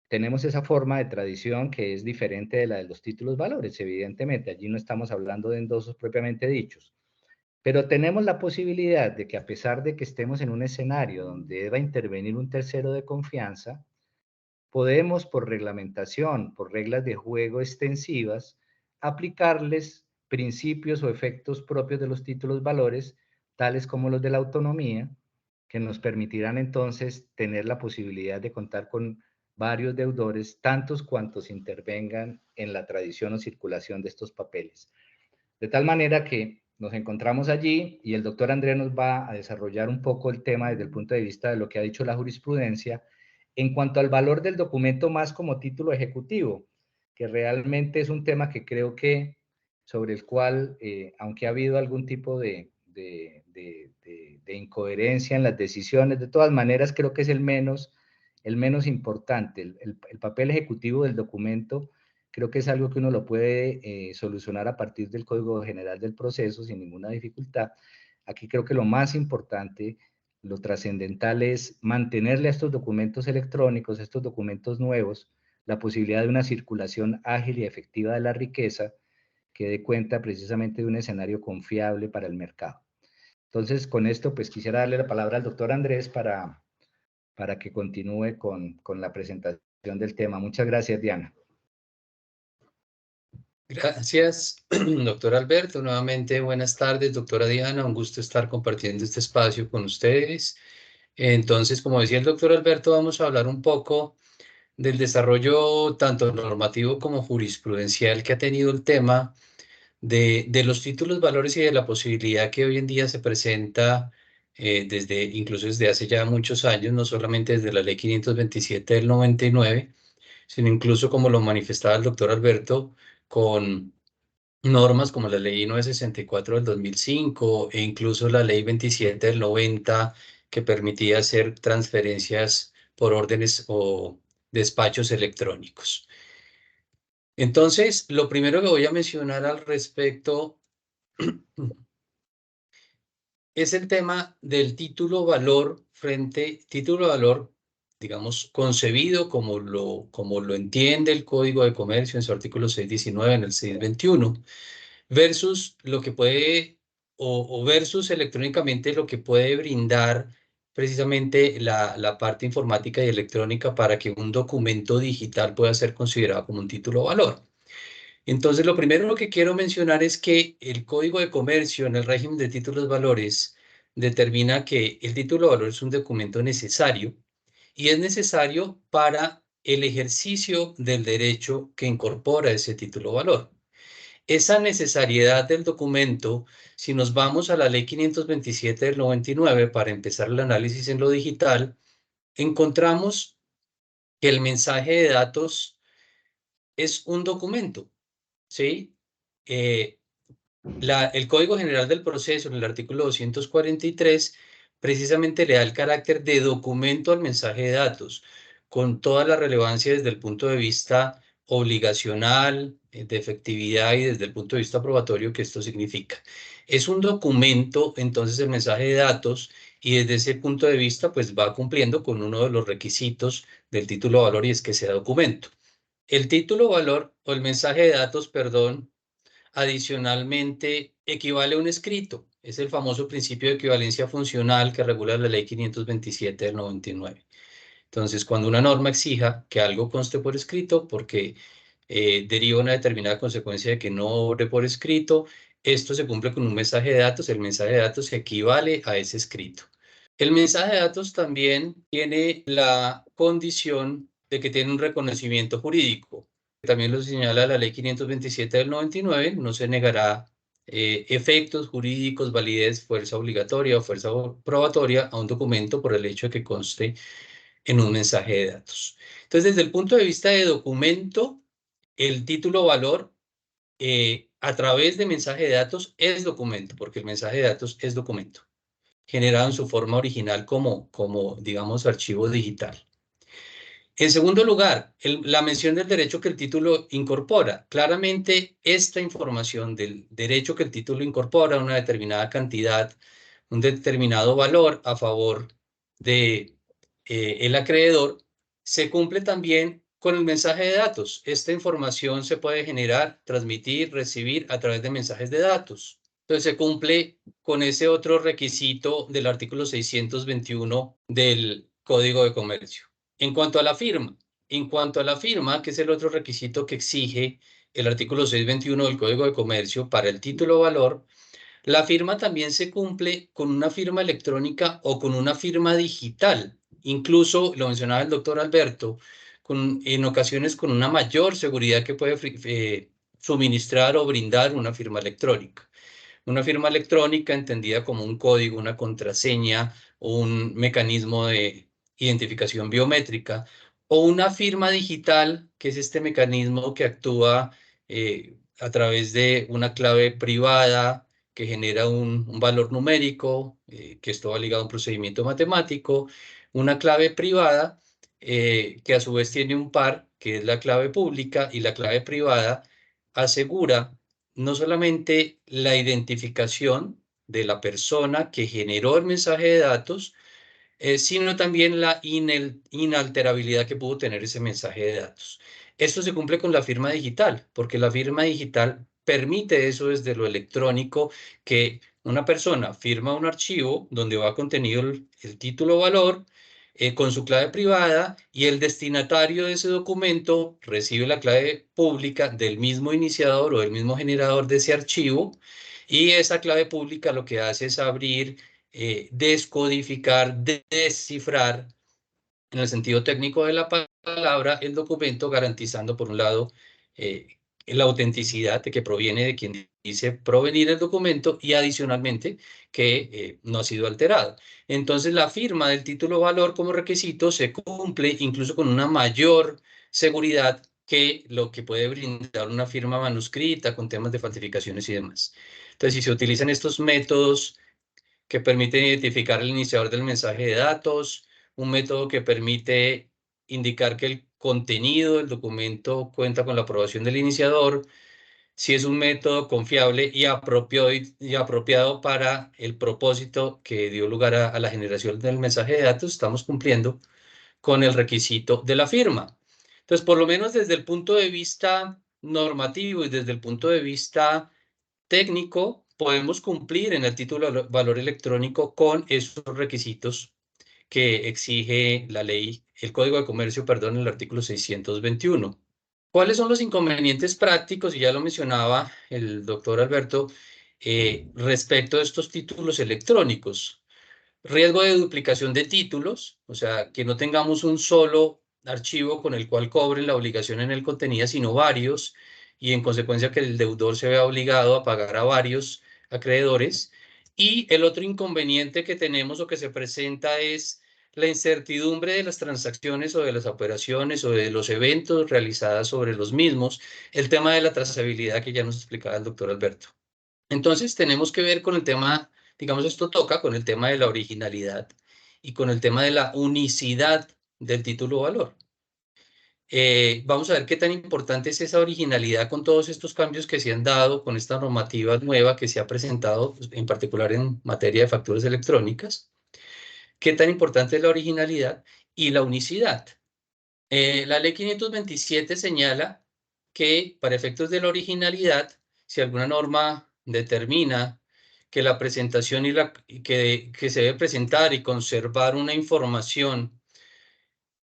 Tenemos esa forma de tradición que es diferente de la de los títulos valores, evidentemente. Allí no estamos hablando de endosos propiamente dichos. Pero tenemos la posibilidad de que a pesar de que estemos en un escenario donde deba intervenir un tercero de confianza, podemos por reglamentación, por reglas de juego extensivas, aplicarles principios o efectos propios de los títulos valores, tales como los de la autonomía, que nos permitirán entonces tener la posibilidad de contar con varios deudores, tantos cuantos intervengan en la tradición o circulación de estos papeles. De tal manera que nos encontramos allí y el doctor Andrés nos va a desarrollar un poco el tema desde el punto de vista de lo que ha dicho la jurisprudencia en cuanto al valor del documento más como título ejecutivo, que realmente es un tema que creo que sobre el cual, aunque ha habido algún tipo de incoherencia en las decisiones, de todas maneras creo que es el menos importante. El papel ejecutivo del documento creo que es algo que uno lo puede solucionar a partir del Código General del Proceso sin ninguna dificultad. Aquí creo que lo más importante, lo trascendental es mantenerle a estos documentos electrónicos, a estos documentos nuevos, la posibilidad de una circulación ágil y efectiva de la riqueza que dé cuenta precisamente de un escenario confiable para el mercado. Entonces, con esto, pues quisiera darle la palabra al doctor Andrés para que continúe con la presentación del tema. Muchas gracias, Diana. Gracias, doctor Alberto. Nuevamente, buenas tardes, doctora Diana. Un gusto estar compartiendo este espacio con ustedes. Entonces, como decía el doctor Alberto, vamos a hablar un poco del desarrollo tanto normativo como jurisprudencial que ha tenido el tema de los títulos valores y de la posibilidad que hoy en día se presenta incluso desde hace ya muchos años, no solamente desde la ley 527 del 99, sino incluso como lo manifestaba el doctor Alberto, con normas como la ley 964 del 2005 e incluso la ley 27 del 90 que permitía hacer transferencias por órdenes o despachos electrónicos. Entonces, lo primero que voy a mencionar al respecto es el tema del título valor digamos, concebido como lo entiende el Código de Comercio en su artículo 619, en el 621, versus lo que puede, o versus electrónicamente lo que puede brindar precisamente la parte informática y electrónica para que un documento digital pueda ser considerado como un título valor. Entonces, lo primero que quiero mencionar es que el Código de Comercio en el régimen de títulos valores determina que el título valor es un documento necesario y es necesario para el ejercicio del derecho que incorpora ese título valor. Esa necesariedad del documento, si nos vamos a la Ley 527 del 99 para empezar el análisis en lo digital, encontramos que el mensaje de datos es un documento, ¿sí? El Código General del Proceso, en el artículo 243, precisamente le da el carácter de documento al mensaje de datos, con toda la relevancia desde el punto de vista obligacional, de efectividad y desde el punto de vista probatorio que esto significa. Es un documento, entonces, el mensaje de datos, y desde ese punto de vista, pues va cumpliendo con uno de los requisitos del título valor, y es que sea documento. El título valor, o el mensaje de datos, perdón, adicionalmente equivale a un escrito. Es el famoso principio de equivalencia funcional que regula la ley 527 del 99. Entonces, cuando una norma exija que algo conste por escrito, porque deriva una determinada consecuencia de que no obre por escrito, esto se cumple con un mensaje de datos. El mensaje de datos equivale a ese escrito. El mensaje de datos también tiene la condición de que tiene un reconocimiento jurídico. También lo señala la ley 527 del 99, no se negará efectos jurídicos, validez, fuerza obligatoria o fuerza probatoria a un documento por el hecho de que conste en un mensaje de datos. Entonces, desde el punto de vista de documento, el título valor a través de mensaje de datos es documento, porque el mensaje de datos es documento, generado en su forma original como digamos, archivo digital. En segundo lugar, la mención del derecho que el título incorpora. Claramente, esta información del derecho que el título incorpora, una determinada cantidad, un determinado valor a favor de el acreedor, se cumple también con el mensaje de datos. Esta información se puede generar, transmitir, recibir a través de mensajes de datos. Entonces se cumple con ese otro requisito del artículo 621 del Código de Comercio. En cuanto a la firma, que es el otro requisito que exige el artículo 621 del Código de Comercio para el título valor, la firma también se cumple con una firma electrónica o con una firma digital. Incluso, lo mencionaba el doctor Alberto, en ocasiones con una mayor seguridad que puede suministrar o brindar una firma electrónica. Una firma electrónica entendida como un código, una contraseña o un mecanismo de identificación biométrica, o una firma digital, que es este mecanismo que actúa a través de una clave privada que genera un valor numérico, que esto va ligado a un procedimiento matemático, una clave privada que a su vez tiene un par, que es la clave pública, y la clave privada asegura no solamente la identificación de la persona que generó el mensaje de datos, sino también la inalterabilidad que pudo tener ese mensaje de datos. Esto se cumple con la firma digital, porque la firma digital permite eso desde lo electrónico, que una persona firma un archivo donde va contenido el título valor, con su clave privada, y el destinatario de ese documento recibe la clave pública del mismo iniciador o del mismo generador de ese archivo, y esa clave pública lo que hace es abrir, descodificar, descifrar, en el sentido técnico de la palabra, el documento, garantizando, por un lado, la autenticidad de que proviene de quien dice provenir el documento, y adicionalmente que no ha sido alterado. Entonces, la firma del título valor como requisito se cumple incluso con una mayor seguridad que lo que puede brindar una firma manuscrita con temas de falsificaciones y demás. Entonces, si se utilizan estos métodos que permiten identificar el iniciador del mensaje de datos, un método que permite indicar que el contenido del documento cuenta con la aprobación del iniciador, si es un método confiable y apropiado para el propósito que dio lugar a la generación del mensaje de datos, estamos cumpliendo con el requisito de la firma. Entonces, por lo menos desde el punto de vista normativo y desde el punto de vista técnico, podemos cumplir en el título valor electrónico con esos requisitos que exige la ley, el Código de Comercio, perdón, el artículo 621. ¿Cuáles son los inconvenientes prácticos? Y ya lo mencionaba el doctor Alberto, respecto a estos títulos electrónicos. Riesgo de duplicación de títulos, o sea, que no tengamos un solo archivo con el cual cobren la obligación en él contenida, sino varios, y en consecuencia que el deudor se vea obligado a pagar a varios acreedores. Y el otro inconveniente que tenemos o que se presenta es la incertidumbre de las transacciones o de las operaciones o de los eventos realizados sobre los mismos, el tema de la trazabilidad que ya nos explicaba el doctor Alberto. Entonces tenemos que ver con el tema, digamos, esto toca con el tema de la originalidad y con el tema de la unicidad del título o valor. Vamos a ver qué tan importante es esa originalidad con todos estos cambios que se han dado, con esta normativa nueva que se ha presentado, pues, en particular en materia de facturas electrónicas. Qué tan importante es la originalidad y la unicidad. La ley 527 señala que para efectos de la originalidad, si alguna norma determina que la presentación que se debe presentar y conservar una información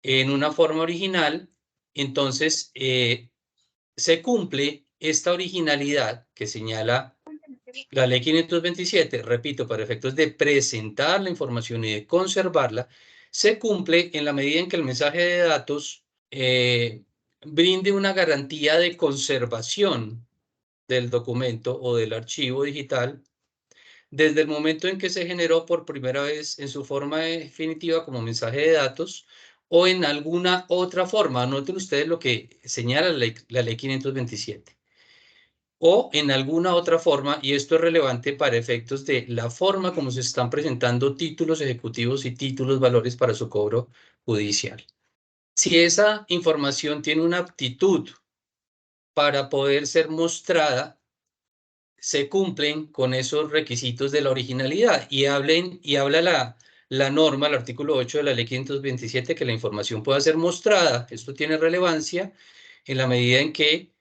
en una forma original, entonces se cumple esta originalidad que señala la ley 527, repito, para efectos de presentar la información y de conservarla, se cumple en la medida en que el mensaje de datos brinde una garantía de conservación del documento o del archivo digital desde el momento en que se generó por primera vez en su forma definitiva como mensaje de datos o en alguna otra forma. Noten ustedes lo que señala la ley 527. O en alguna otra forma, y esto es relevante para efectos de la forma como se están presentando títulos ejecutivos y títulos valores para su cobro judicial. Si esa información tiene una aptitud para poder ser mostrada, se cumplen con esos requisitos de la originalidad y habla la norma, el artículo 8 de la ley 527, que la información pueda ser mostrada. Esto tiene relevancia en la medida en que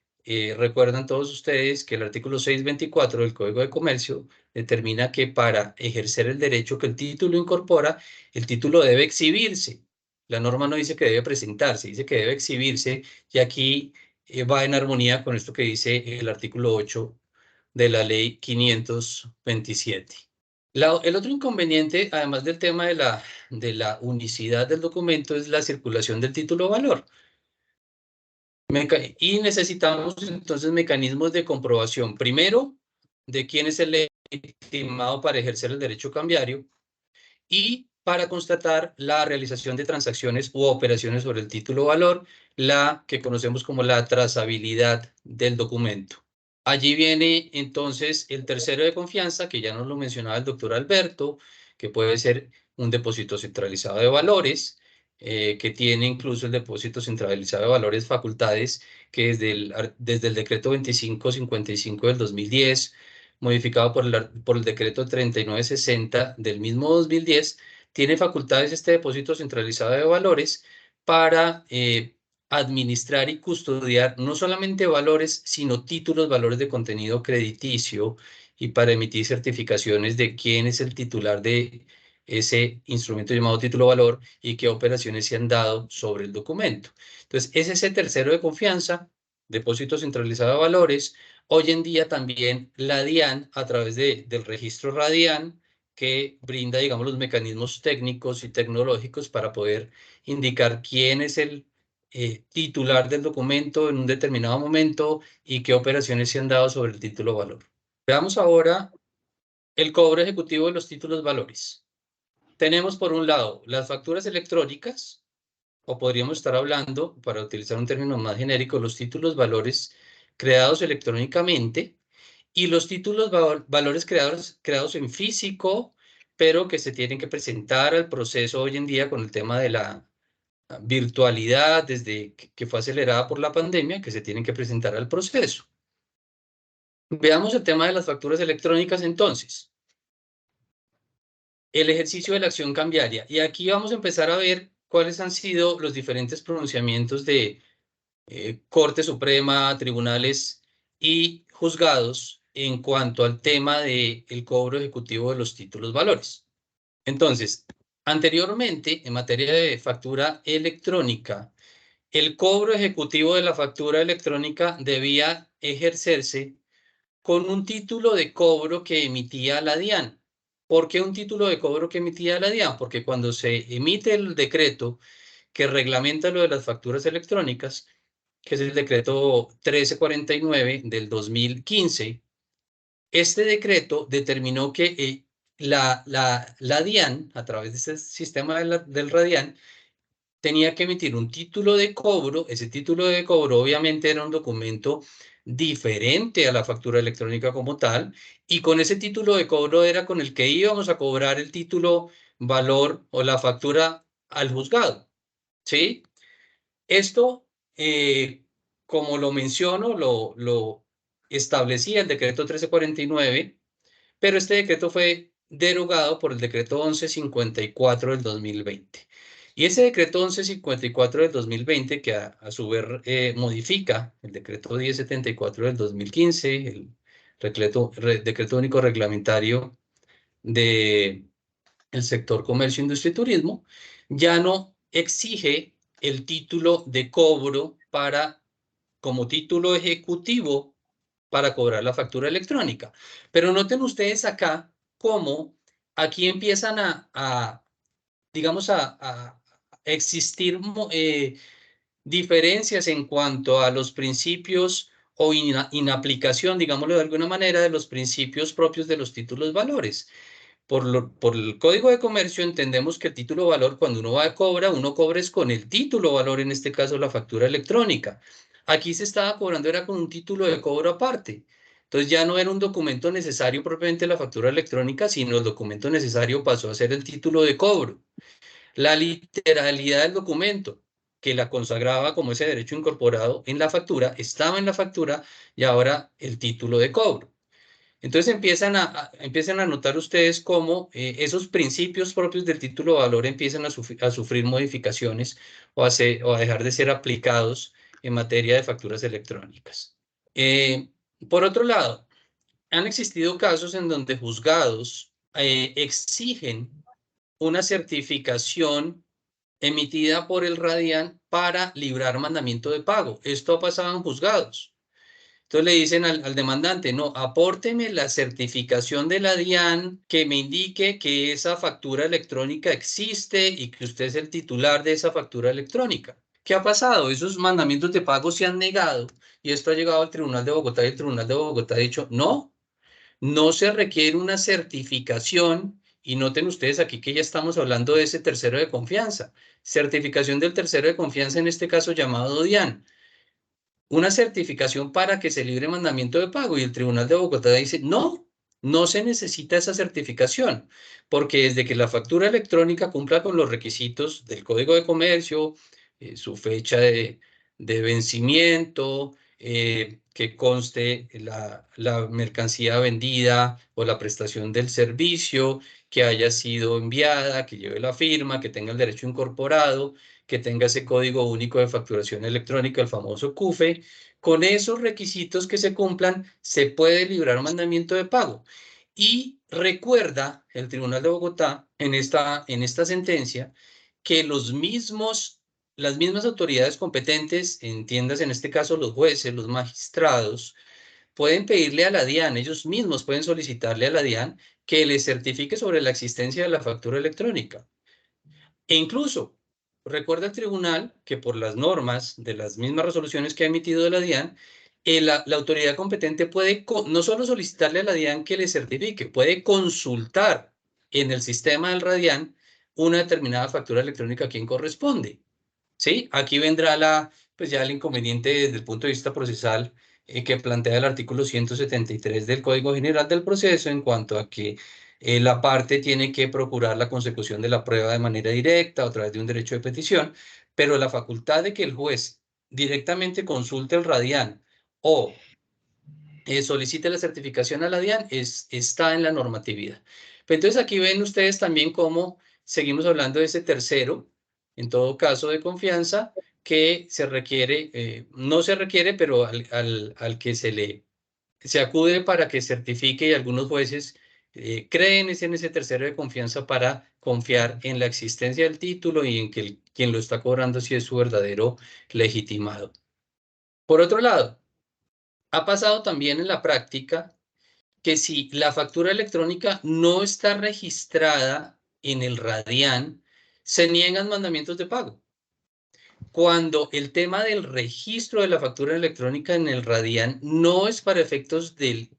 recuerdan todos ustedes que el artículo 624 del Código de Comercio determina que para ejercer el derecho que el título incorpora, el título debe exhibirse. La norma no dice que debe presentarse, dice que debe exhibirse, y aquí va en armonía con esto que dice el artículo 8 de la ley 527. El otro inconveniente, además del tema de la unicidad del documento, es la circulación del título valor. Y necesitamos entonces mecanismos de comprobación. Primero, de quién es el legitimado para ejercer el derecho cambiario y para constatar la realización de transacciones u operaciones sobre el título valor, la que conocemos como la trazabilidad del documento. Allí viene entonces el tercero de confianza, que ya nos lo mencionaba el doctor Alberto, que puede ser un depósito centralizado de valores, que tiene incluso el depósito centralizado de valores facultades, que desde el decreto 2555 del 2010, modificado por el decreto 3960 del mismo 2010, tiene facultades este depósito centralizado de valores para administrar y custodiar no solamente valores, sino títulos, valores de contenido crediticio, y para emitir certificaciones de quién es el titular de ese instrumento llamado título valor y qué operaciones se han dado sobre el documento. Entonces, es ese tercero de confianza, depósito centralizado de valores. Hoy en día también la DIAN, a través del registro RADIAN, que brinda, digamos, los mecanismos técnicos y tecnológicos para poder indicar quién es el titular del documento en un determinado momento y qué operaciones se han dado sobre el título valor. Veamos ahora el cobro ejecutivo de los títulos valores. Tenemos por un lado las facturas electrónicas, o podríamos estar hablando, para utilizar un término más genérico, los títulos valores creados electrónicamente y los títulos valores creados en físico, pero que se tienen que presentar al proceso hoy en día con el tema de la virtualidad, desde que fue acelerada por la pandemia, que se tienen que presentar al proceso. Veamos el tema de las facturas electrónicas entonces. El ejercicio de la acción cambiaria. Y aquí vamos a empezar a ver cuáles han sido los diferentes pronunciamientos de Corte Suprema, tribunales y juzgados en cuanto al tema del cobro ejecutivo de los títulos valores. Entonces, anteriormente, en materia de factura electrónica, el cobro ejecutivo de la factura electrónica debía ejercerse con un título de cobro que emitía la DIAN. ¿Por qué un título de cobro que emitía la DIAN? Porque cuando se emite el decreto que reglamenta lo de las facturas electrónicas, que es el decreto 1349 del 2015. Este decreto determinó que la DIAN, a través de ese sistema del Radian, tenía que emitir un título de cobro. Ese título de cobro obviamente era un documento diferente a la factura electrónica como tal, y con ese título de cobro era con el que íbamos a cobrar el título, valor o la factura al juzgado, ¿sí? Esto, como lo menciono, lo establecía el decreto 1349, pero este decreto fue derogado por el decreto 1154 del 2020. Y ese decreto 1154 del 2020, que a su vez modifica el decreto 1074 del 2015, el decreto único reglamentario del sector comercio, industria y turismo, ya no exige el título de cobro como título ejecutivo para cobrar la factura electrónica. Pero noten ustedes acá cómo aquí empiezan digamos, a existir diferencias en cuanto a los principios o inaplicación, digámoslo de alguna manera, de los principios propios de los títulos valores. Por el Código de Comercio entendemos que el título valor, cuando uno va a cobrar, uno cobra es con el título valor, en este caso la factura electrónica. Aquí se estaba cobrando, era con un título de cobro aparte. Entonces ya no era un documento necesario propiamente la factura electrónica, sino el documento necesario pasó a ser el título de cobro. La literalidad del documento, que la consagraba como ese derecho incorporado en la factura, estaba en la factura, y ahora el título de cobro. Entonces empiezan a notar ustedes cómo esos principios propios del título de valor empiezan a sufrir modificaciones o a dejar de ser aplicados en materia de facturas electrónicas. Por otro lado, han existido casos en donde juzgados exigen una certificación emitida por el Radian para librar mandamiento de pago. Esto ha pasado en juzgados. Entonces le dicen al demandante, no, apórteme la certificación de la DIAN que me indique que esa factura electrónica existe y que usted es el titular de esa factura electrónica. ¿Qué ha pasado? Esos mandamientos de pago se han negado, y esto ha llegado al Tribunal de Bogotá, y el Tribunal de Bogotá ha dicho, no se requiere una certificación. Y noten ustedes aquí que ya estamos hablando de ese tercero de confianza. Certificación del tercero de confianza, en este caso llamado DIAN. Una certificación para que se libre mandamiento de pago. Y el Tribunal de Bogotá dice, no se necesita esa certificación, porque desde que la factura electrónica cumpla con los requisitos del Código de Comercio, su fecha de vencimiento, que conste la mercancía vendida o la prestación del servicio, que haya sido enviada, que lleve la firma, que tenga el derecho incorporado, que tenga ese código único de facturación electrónica, el famoso CUFE. Con esos requisitos que se cumplan, se puede librar mandamiento de pago. Y recuerda el Tribunal de Bogotá en esta sentencia que las mismas autoridades competentes, entiendas en este caso los jueces, los magistrados, pueden pedirle a la DIAN, ellos mismos pueden solicitarle a la DIAN que les certifique sobre la existencia de la factura electrónica. E incluso, recuerda el tribunal que por las normas de las mismas resoluciones que ha emitido la DIAN, la autoridad competente puede no solo solicitarle a la DIAN que le certifique, puede consultar en el sistema del Radian una determinada factura electrónica a quien corresponde. ¿Sí? Aquí vendrá pues ya el inconveniente desde el punto de vista procesal que plantea el artículo 173 del Código General del Proceso, en cuanto a que la parte tiene que procurar la consecución de la prueba de manera directa o a través de un derecho de petición, pero la facultad de que el juez directamente consulte el Radian o solicite la certificación a la DIAN está en la normatividad. Pero entonces aquí ven ustedes también cómo seguimos hablando de ese tercero, en todo caso de confianza, que se requiere, no se requiere, pero al que se acude para que certifique, y algunos jueces creen en ese tercero de confianza para confiar en la existencia del título y en que quien lo está cobrando sí es su verdadero legitimado. Por otro lado, ha pasado también en la práctica que si la factura electrónica no está registrada en el Radian, se niegan mandamientos de pago. cuando el tema del registro de la factura electrónica en el RADIAN no es para efectos del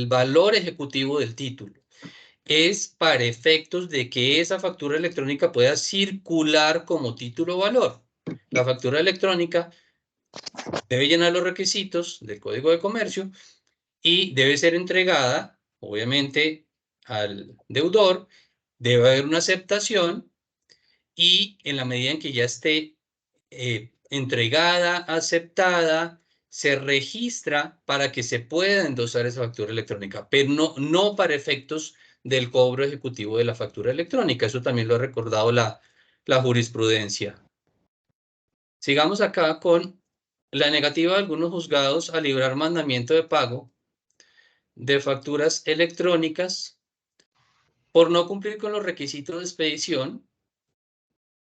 valor ejecutivo del título, es para efectos de que esa factura electrónica pueda circular como título valor. La factura electrónica debe llenar los requisitos del Código de Comercio y debe ser entregada, obviamente, al deudor, debe haber una aceptación y en la medida en que ya esté entregada, aceptada, se registra para que se pueda endosar esa factura electrónica, pero no para efectos del cobro ejecutivo de la factura electrónica. Eso también lo ha recordado la jurisprudencia. Sigamos acá con la negativa de algunos juzgados a librar mandamiento de pago de facturas electrónicas por no cumplir con los requisitos de expedición,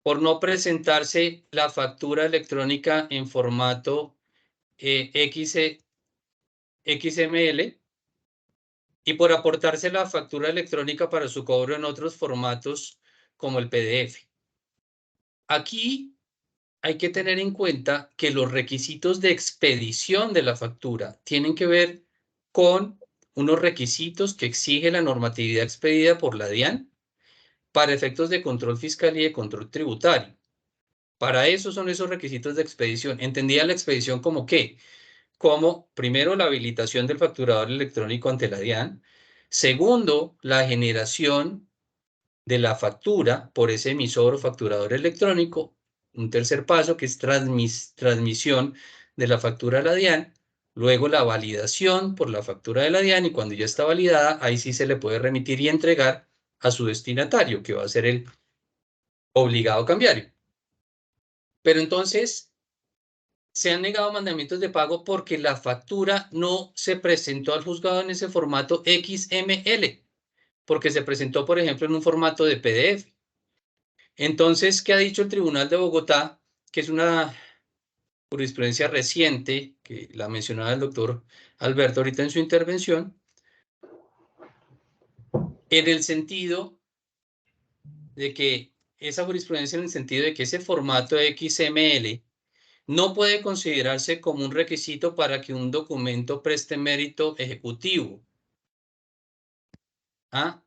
por no presentarse la factura electrónica en formato XML y por aportarse la factura electrónica para su cobro en otros formatos como el PDF. Aquí hay que tener en cuenta que los requisitos de expedición de la factura tienen que ver con unos requisitos que exige la normatividad expedida por la DIAN para efectos de control fiscal y de control tributario. Para eso son esos requisitos de expedición. Entendía la expedición como ¿qué? Como, primero, la habilitación del facturador electrónico ante la DIAN. Segundo, la generación de la factura por ese emisor o facturador electrónico. Un tercer paso, que es transmisión de la factura a la DIAN. Luego, la validación por la factura de la DIAN. Y cuando ya está validada, ahí sí se le puede remitir y entregar a su destinatario, que va a ser el obligado cambiario. Pero entonces se han negado mandamientos de pago porque la factura no se presentó al juzgado en ese formato XML, porque se presentó, por ejemplo, en un formato de PDF. Entonces, ¿qué ha dicho el Tribunal de Bogotá? Que es una jurisprudencia reciente, que la mencionaba el doctor Alberto ahorita en su intervención, en el sentido de que esa jurisprudencia, en el sentido de que ese formato XML no puede considerarse como un requisito para que un documento preste mérito ejecutivo.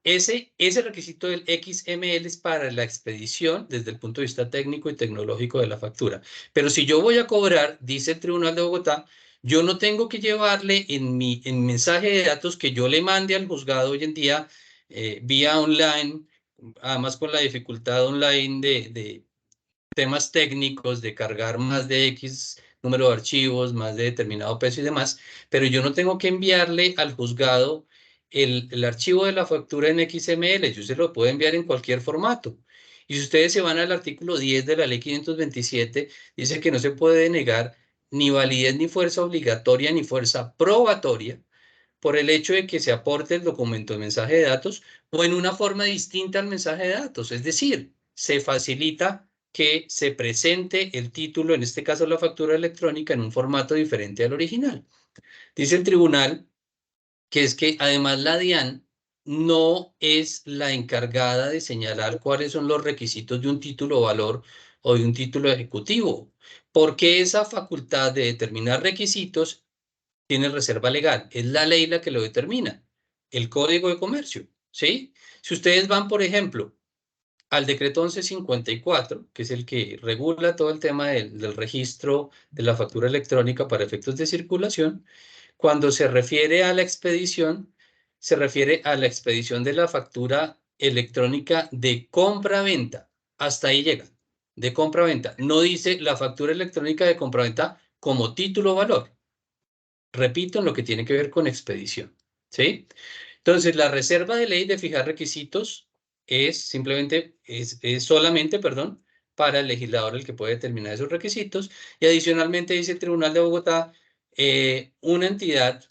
Ese requisito del XML es para la expedición desde el punto de vista técnico y tecnológico de la factura. Pero si yo voy a cobrar, dice el Tribunal de Bogotá, yo no tengo que llevarle en mensaje de datos que yo le mande al juzgado hoy en día vía online, además con la dificultad online de temas técnicos, de cargar más de X número de archivos, más de determinado peso y demás, pero yo no tengo que enviarle al juzgado el archivo de la factura en XML, yo se lo puedo enviar en cualquier formato. Y si ustedes se van al artículo 10 de la ley 527, dice que no se puede negar ni validez ni fuerza obligatoria ni fuerza probatoria por el hecho de que se aporte el documento de mensaje de datos o en una forma distinta al mensaje de datos. Es decir, se facilita que se presente el título, en este caso la factura electrónica, en un formato diferente al original. Dice el tribunal que es que además la DIAN no es la encargada de señalar cuáles son los requisitos de un título valor o de un título ejecutivo, porque esa facultad de determinar requisitos tiene reserva legal. Es la ley la que lo determina, el Código de Comercio, ¿sí? Si ustedes van, por ejemplo, al decreto 1154, que es el que regula todo el tema del registro de la factura electrónica para efectos de circulación, cuando se refiere a la expedición, se refiere a la expedición de la factura electrónica de compra-venta. Hasta ahí llega, de compra-venta. No dice la factura electrónica de compra-venta como título valor. Repito, en lo que tiene que ver con expedición, ¿sí? Entonces, la reserva de ley de fijar requisitos es solamente, para el legislador el que puede determinar esos requisitos. Y adicionalmente dice el Tribunal de Bogotá, una entidad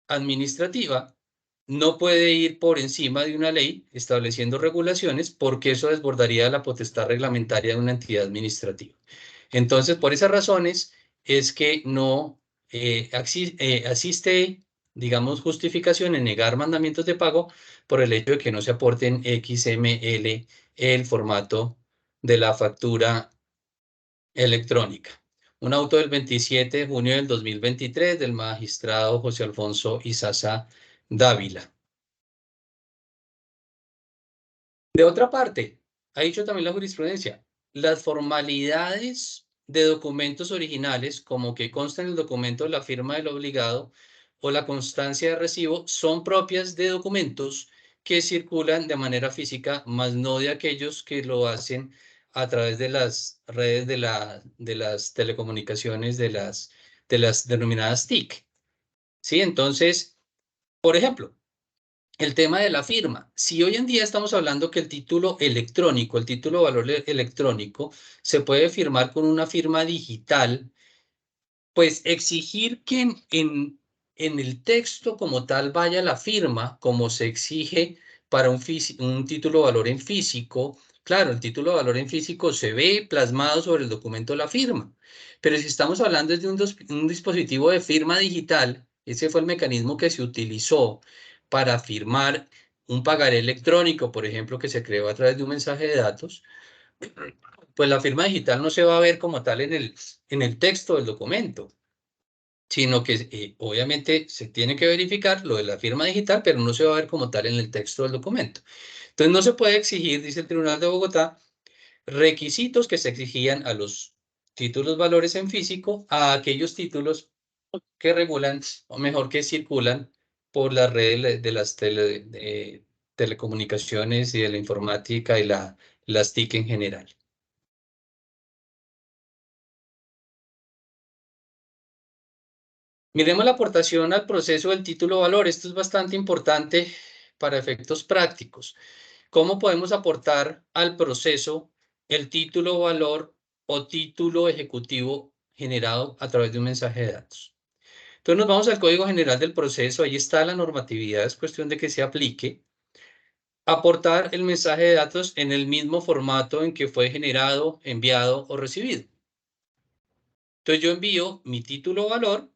administrativa no puede ir por encima de una ley estableciendo regulaciones porque eso desbordaría la potestad reglamentaria de una entidad administrativa. Entonces, por esas razones es que no asiste, digamos, justificación en negar mandamientos de pago por el hecho de que no se aporten XML el formato de la factura electrónica. Un auto del 27 de junio del 2023 del magistrado José Alfonso Izaza Dávila. De otra parte, ha dicho también la jurisprudencia, las formalidades de documentos originales, como que consta en el documento la firma del obligado o la constancia de recibo, son propias de documentos que circulan de manera física, más no de aquellos que lo hacen a través de las redes de las telecomunicaciones, de las denominadas TIC. ¿Sí? Entonces, por ejemplo, el tema de la firma. Si hoy en día estamos hablando que el título electrónico, el título de valor electrónico, se puede firmar con una firma digital, pues exigir que en el texto como tal vaya la firma, como se exige para un título de valor en físico. Claro, el título de valor en físico se ve plasmado sobre el documento la firma, pero si estamos hablando de un dispositivo de firma digital, ese fue el mecanismo que se utilizó para firmar un pagaré electrónico, por ejemplo, que se creó a través de un mensaje de datos, pues la firma digital no se va a ver como tal en el texto del documento, sino que obviamente se tiene que verificar lo de la firma digital, pero no se va a ver como tal en el texto del documento. Entonces no se puede exigir, dice el Tribunal de Bogotá, requisitos que se exigían a los títulos valores en físico, a aquellos títulos que regulan, o mejor que circulan por las redes de las telecomunicaciones y de la informática y las TIC en general. Miremos la aportación al proceso del título valor. Esto es bastante importante para efectos prácticos. ¿Cómo podemos aportar al proceso el título valor o título ejecutivo generado a través de un mensaje de datos? Entonces nos vamos al Código General del Proceso. Ahí está la normatividad, es cuestión de que se aplique. Aportar el mensaje de datos en el mismo formato en que fue generado, enviado o recibido. Entonces yo envío mi título valor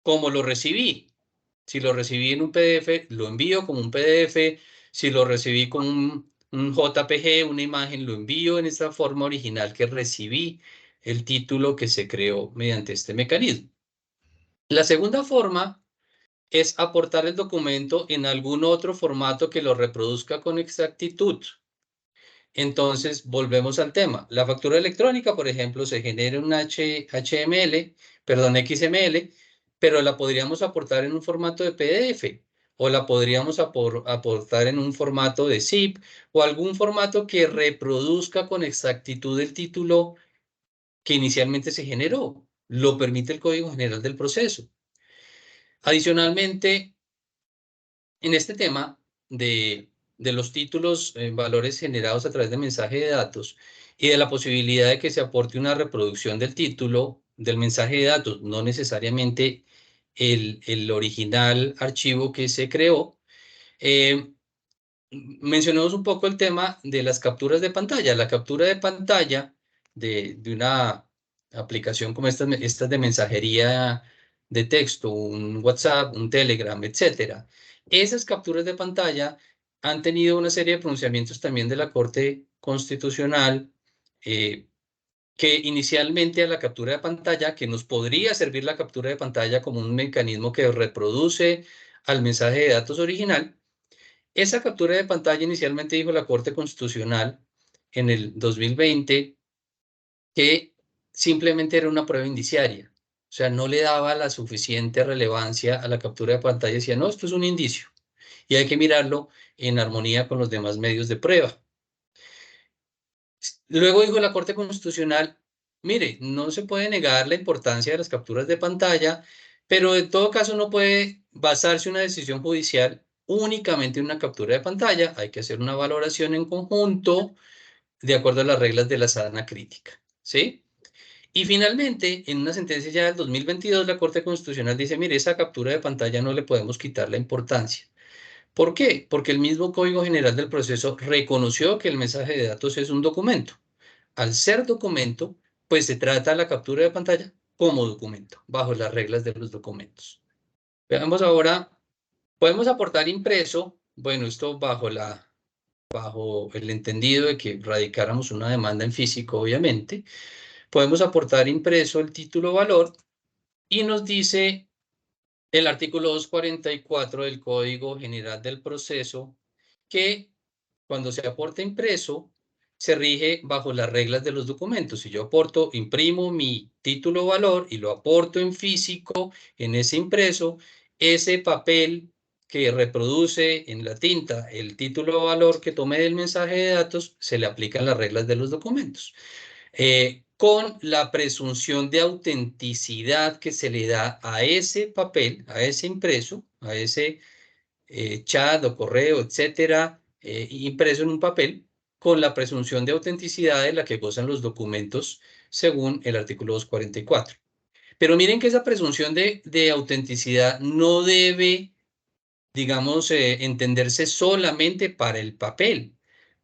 como lo recibí. Si lo recibí en un PDF, lo envío como un PDF. Si lo recibí con un JPG, una imagen, lo envío en esta forma original que recibí el título que se creó mediante este mecanismo. La segunda forma es aportar el documento en algún otro formato que lo reproduzca con exactitud. Entonces, volvemos al tema. La factura electrónica, por ejemplo, se genera un XML, pero la podríamos aportar en un formato de PDF o la podríamos aportar en un formato de zip o algún formato que reproduzca con exactitud el título que inicialmente se generó. Lo permite el Código General del Proceso. Adicionalmente, en este tema de los títulos en valores generados a través de mensaje de datos y de la posibilidad de que se aporte una reproducción del título del mensaje de datos, no necesariamente el original archivo que se creó, mencionamos un poco el tema de las capturas de pantalla. La captura de pantalla de una aplicación como estas de mensajería de texto, un WhatsApp, un Telegram, etcétera. Esas capturas de pantalla han tenido una serie de pronunciamientos también de la Corte Constitucional que inicialmente a la captura de pantalla, que nos podría servir la captura de pantalla como un mecanismo que reproduce al mensaje de datos original. Esa captura de pantalla inicialmente dijo la Corte Constitucional en el 2020 que simplemente era una prueba indiciaria. O sea, no le daba la suficiente relevancia a la captura de pantalla. Decía, no, esto es un indicio y hay que mirarlo en armonía con los demás medios de prueba. Luego dijo la Corte Constitucional, mire, no se puede negar la importancia de las capturas de pantalla, pero en todo caso no puede basarse una decisión judicial únicamente en una captura de pantalla. Hay que hacer una valoración en conjunto de acuerdo a las reglas de la sana crítica, ¿sí? Y finalmente, en una sentencia ya del 2022, la Corte Constitucional dice, mire, esa captura de pantalla no le podemos quitar la importancia. ¿Por qué? Porque el mismo Código General del Proceso reconoció que el mensaje de datos es un documento. Al ser documento, pues se trata la captura de pantalla como documento, bajo las reglas de los documentos. Veamos ahora, podemos aportar impreso, bueno, esto bajo el entendido de que radicáramos una demanda en físico, obviamente. podemos aportar impreso el título valor y nos dice el artículo 244 del Código General del Proceso que cuando se aporta impreso se rige bajo las reglas de los documentos. Si yo imprimo mi título valor y lo aporto en físico en ese impreso, ese papel que reproduce en la tinta el título valor que tomé del mensaje de datos, se le aplican las reglas de los documentos. Con la presunción de autenticidad que se le da a ese papel, a ese impreso, a ese chat o correo, etcétera, impreso en un papel, con la presunción de autenticidad de la que gozan los documentos según el artículo 244. Pero miren que esa presunción de autenticidad no debe, digamos, entenderse solamente para el papel,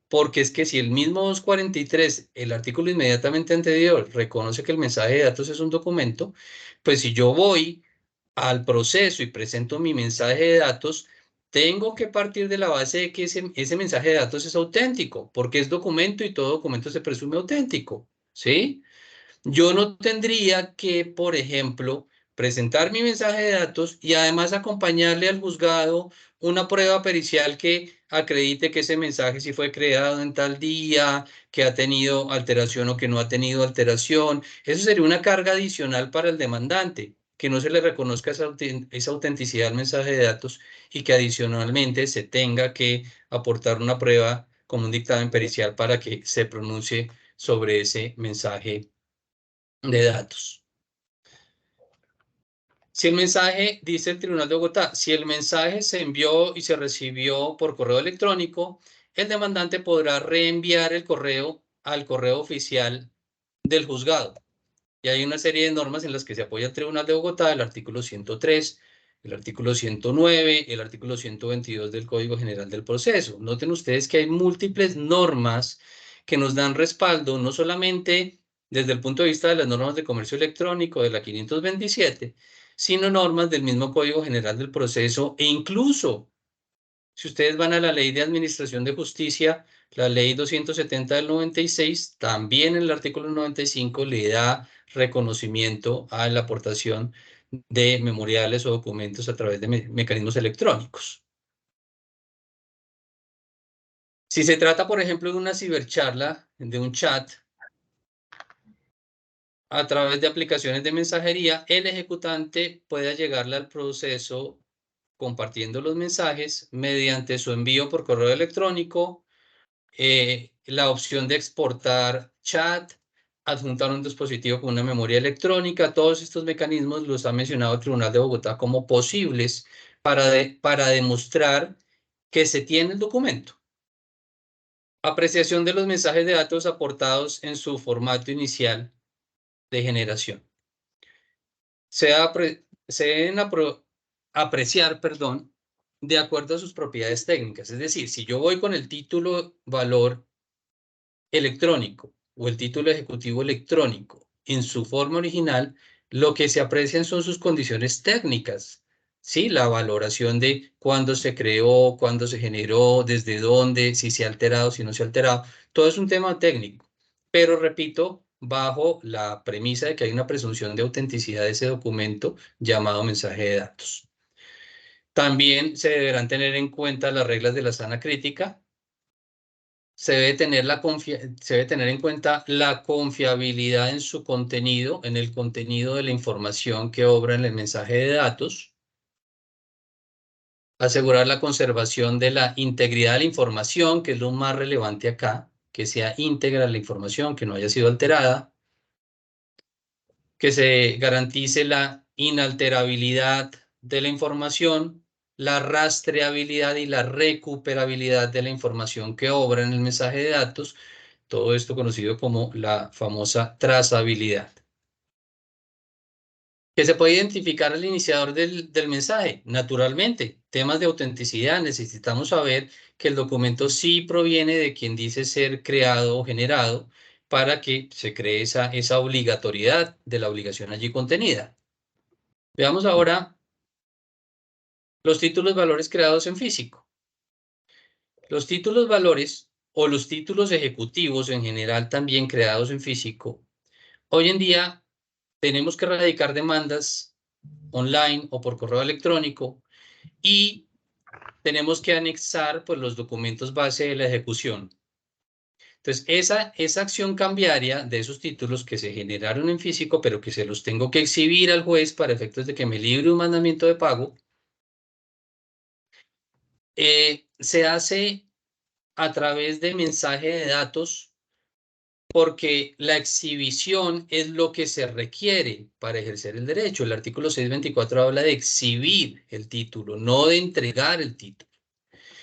porque es que si el mismo 243, el artículo inmediatamente anterior, reconoce que el mensaje de datos es un documento, pues si yo voy al proceso y presento mi mensaje de datos, tengo que partir de la base de que ese mensaje de datos es auténtico, porque es documento y todo documento se presume auténtico, ¿sí? Yo no tendría que, por ejemplo, presentar mi mensaje de datos y además acompañarle al juzgado una prueba pericial que acredite que ese mensaje sí fue creado en tal día, que ha tenido alteración o que no ha tenido alteración. Eso sería una carga adicional para el demandante, que no se le reconozca esa autenticidad al mensaje de datos y que adicionalmente se tenga que aportar una prueba como un dictamen pericial para que se pronuncie sobre ese mensaje de datos. Si el mensaje, dice el Tribunal de Bogotá, si el mensaje se envió y se recibió por correo electrónico, el demandante podrá reenviar el correo al correo oficial del juzgado. Y hay una serie de normas en las que se apoya el Tribunal de Bogotá, el artículo 103, el artículo 109, el artículo 122 del Código General del Proceso. Noten ustedes que hay múltiples normas que nos dan respaldo, no solamente desde el punto de vista de las normas de comercio electrónico de la 527, sino normas del mismo Código General del Proceso e incluso, si ustedes van a la Ley de Administración de Justicia, la Ley 270 del 96, también en el artículo 95 le da reconocimiento a la aportación de memoriales o documentos a través de mecanismos electrónicos. Si se trata, por ejemplo, de una cibercharla, de un chat, a través de aplicaciones de mensajería, el ejecutante puede llegarle al proceso compartiendo los mensajes mediante su envío por correo electrónico, la opción de exportar chat, adjuntar un dispositivo con una memoria electrónica. Todos estos mecanismos los ha mencionado el Tribunal de Bogotá como posibles para demostrar que se tiene el documento. Apreciación de los mensajes de datos aportados en su formato inicial de generación. Se deben apreciar, de acuerdo a sus propiedades técnicas. Es decir, si yo voy con el título valor electrónico o el título ejecutivo electrónico en su forma original, lo que se aprecian son sus condiciones técnicas, ¿sí? La valoración de cuándo se creó, cuándo se generó, desde dónde, si se ha alterado, si no se ha alterado. Todo es un tema técnico, pero repito, bajo la premisa de que hay una presunción de autenticidad de ese documento llamado mensaje de datos. También se deberán tener en cuenta las reglas de la sana crítica. Se debe tener en cuenta la confiabilidad en su contenido, en el contenido de la información que obra en el mensaje de datos. Asegurar la conservación de la integridad de la información, que es lo más relevante acá, que sea íntegra la información, que no haya sido alterada. Que se garantice la inalterabilidad de la información, la rastreabilidad y la recuperabilidad de la información que obra en el mensaje de datos, todo esto conocido como la famosa trazabilidad. ¿Que se puede identificar al iniciador del mensaje? Naturalmente, temas de autenticidad, necesitamos saber que el documento sí proviene de quien dice ser creado o generado para que se cree esa obligatoriedad de la obligación allí contenida. Veamos ahora los títulos valores creados en físico. Los títulos valores o los títulos ejecutivos en general también creados en físico Hoy en día tenemos que radicar demandas online o por correo electrónico y tenemos que anexar pues, los documentos base de la ejecución. Entonces, esa acción cambiaria de esos títulos que se generaron en físico, pero que se los tengo que exhibir al juez para efectos de que me libre un mandamiento de pago, se hace a través de mensaje de datos porque la exhibición es lo que se requiere para ejercer el derecho. El artículo 624 habla de exhibir el título, no de entregar el título.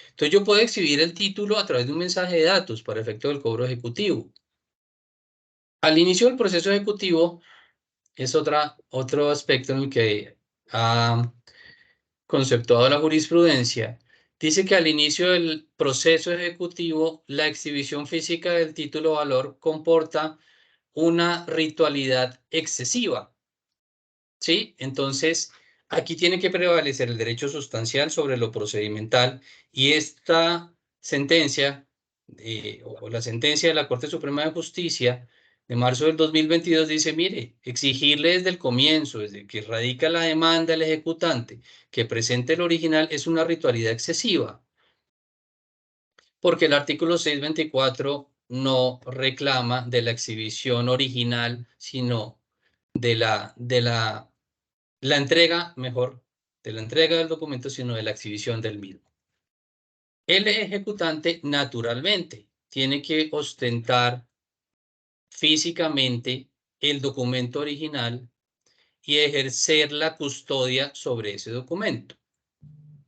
Entonces yo puedo exhibir el título a través de un mensaje de datos para efecto del cobro ejecutivo. Al inicio del proceso ejecutivo es otro aspecto en el que ha conceptuado la jurisprudencia. Dice que al inicio del proceso ejecutivo, la exhibición física del título o valor comporta una ritualidad excesiva. ¿Sí? Entonces, aquí tiene que prevalecer el derecho sustancial sobre lo procedimental y esta sentencia, o la sentencia de la Corte Suprema de Justicia de marzo del 2022 dice, mire, exigirle desde el comienzo, desde que radica la demanda al ejecutante, que presente el original es una ritualidad excesiva, porque el artículo 624 no reclama de la exhibición original, sino de la entrega, mejor, de la entrega del documento, sino de la exhibición del mismo. El ejecutante, naturalmente, tiene que ostentar físicamente el documento original y ejercer la custodia sobre ese documento,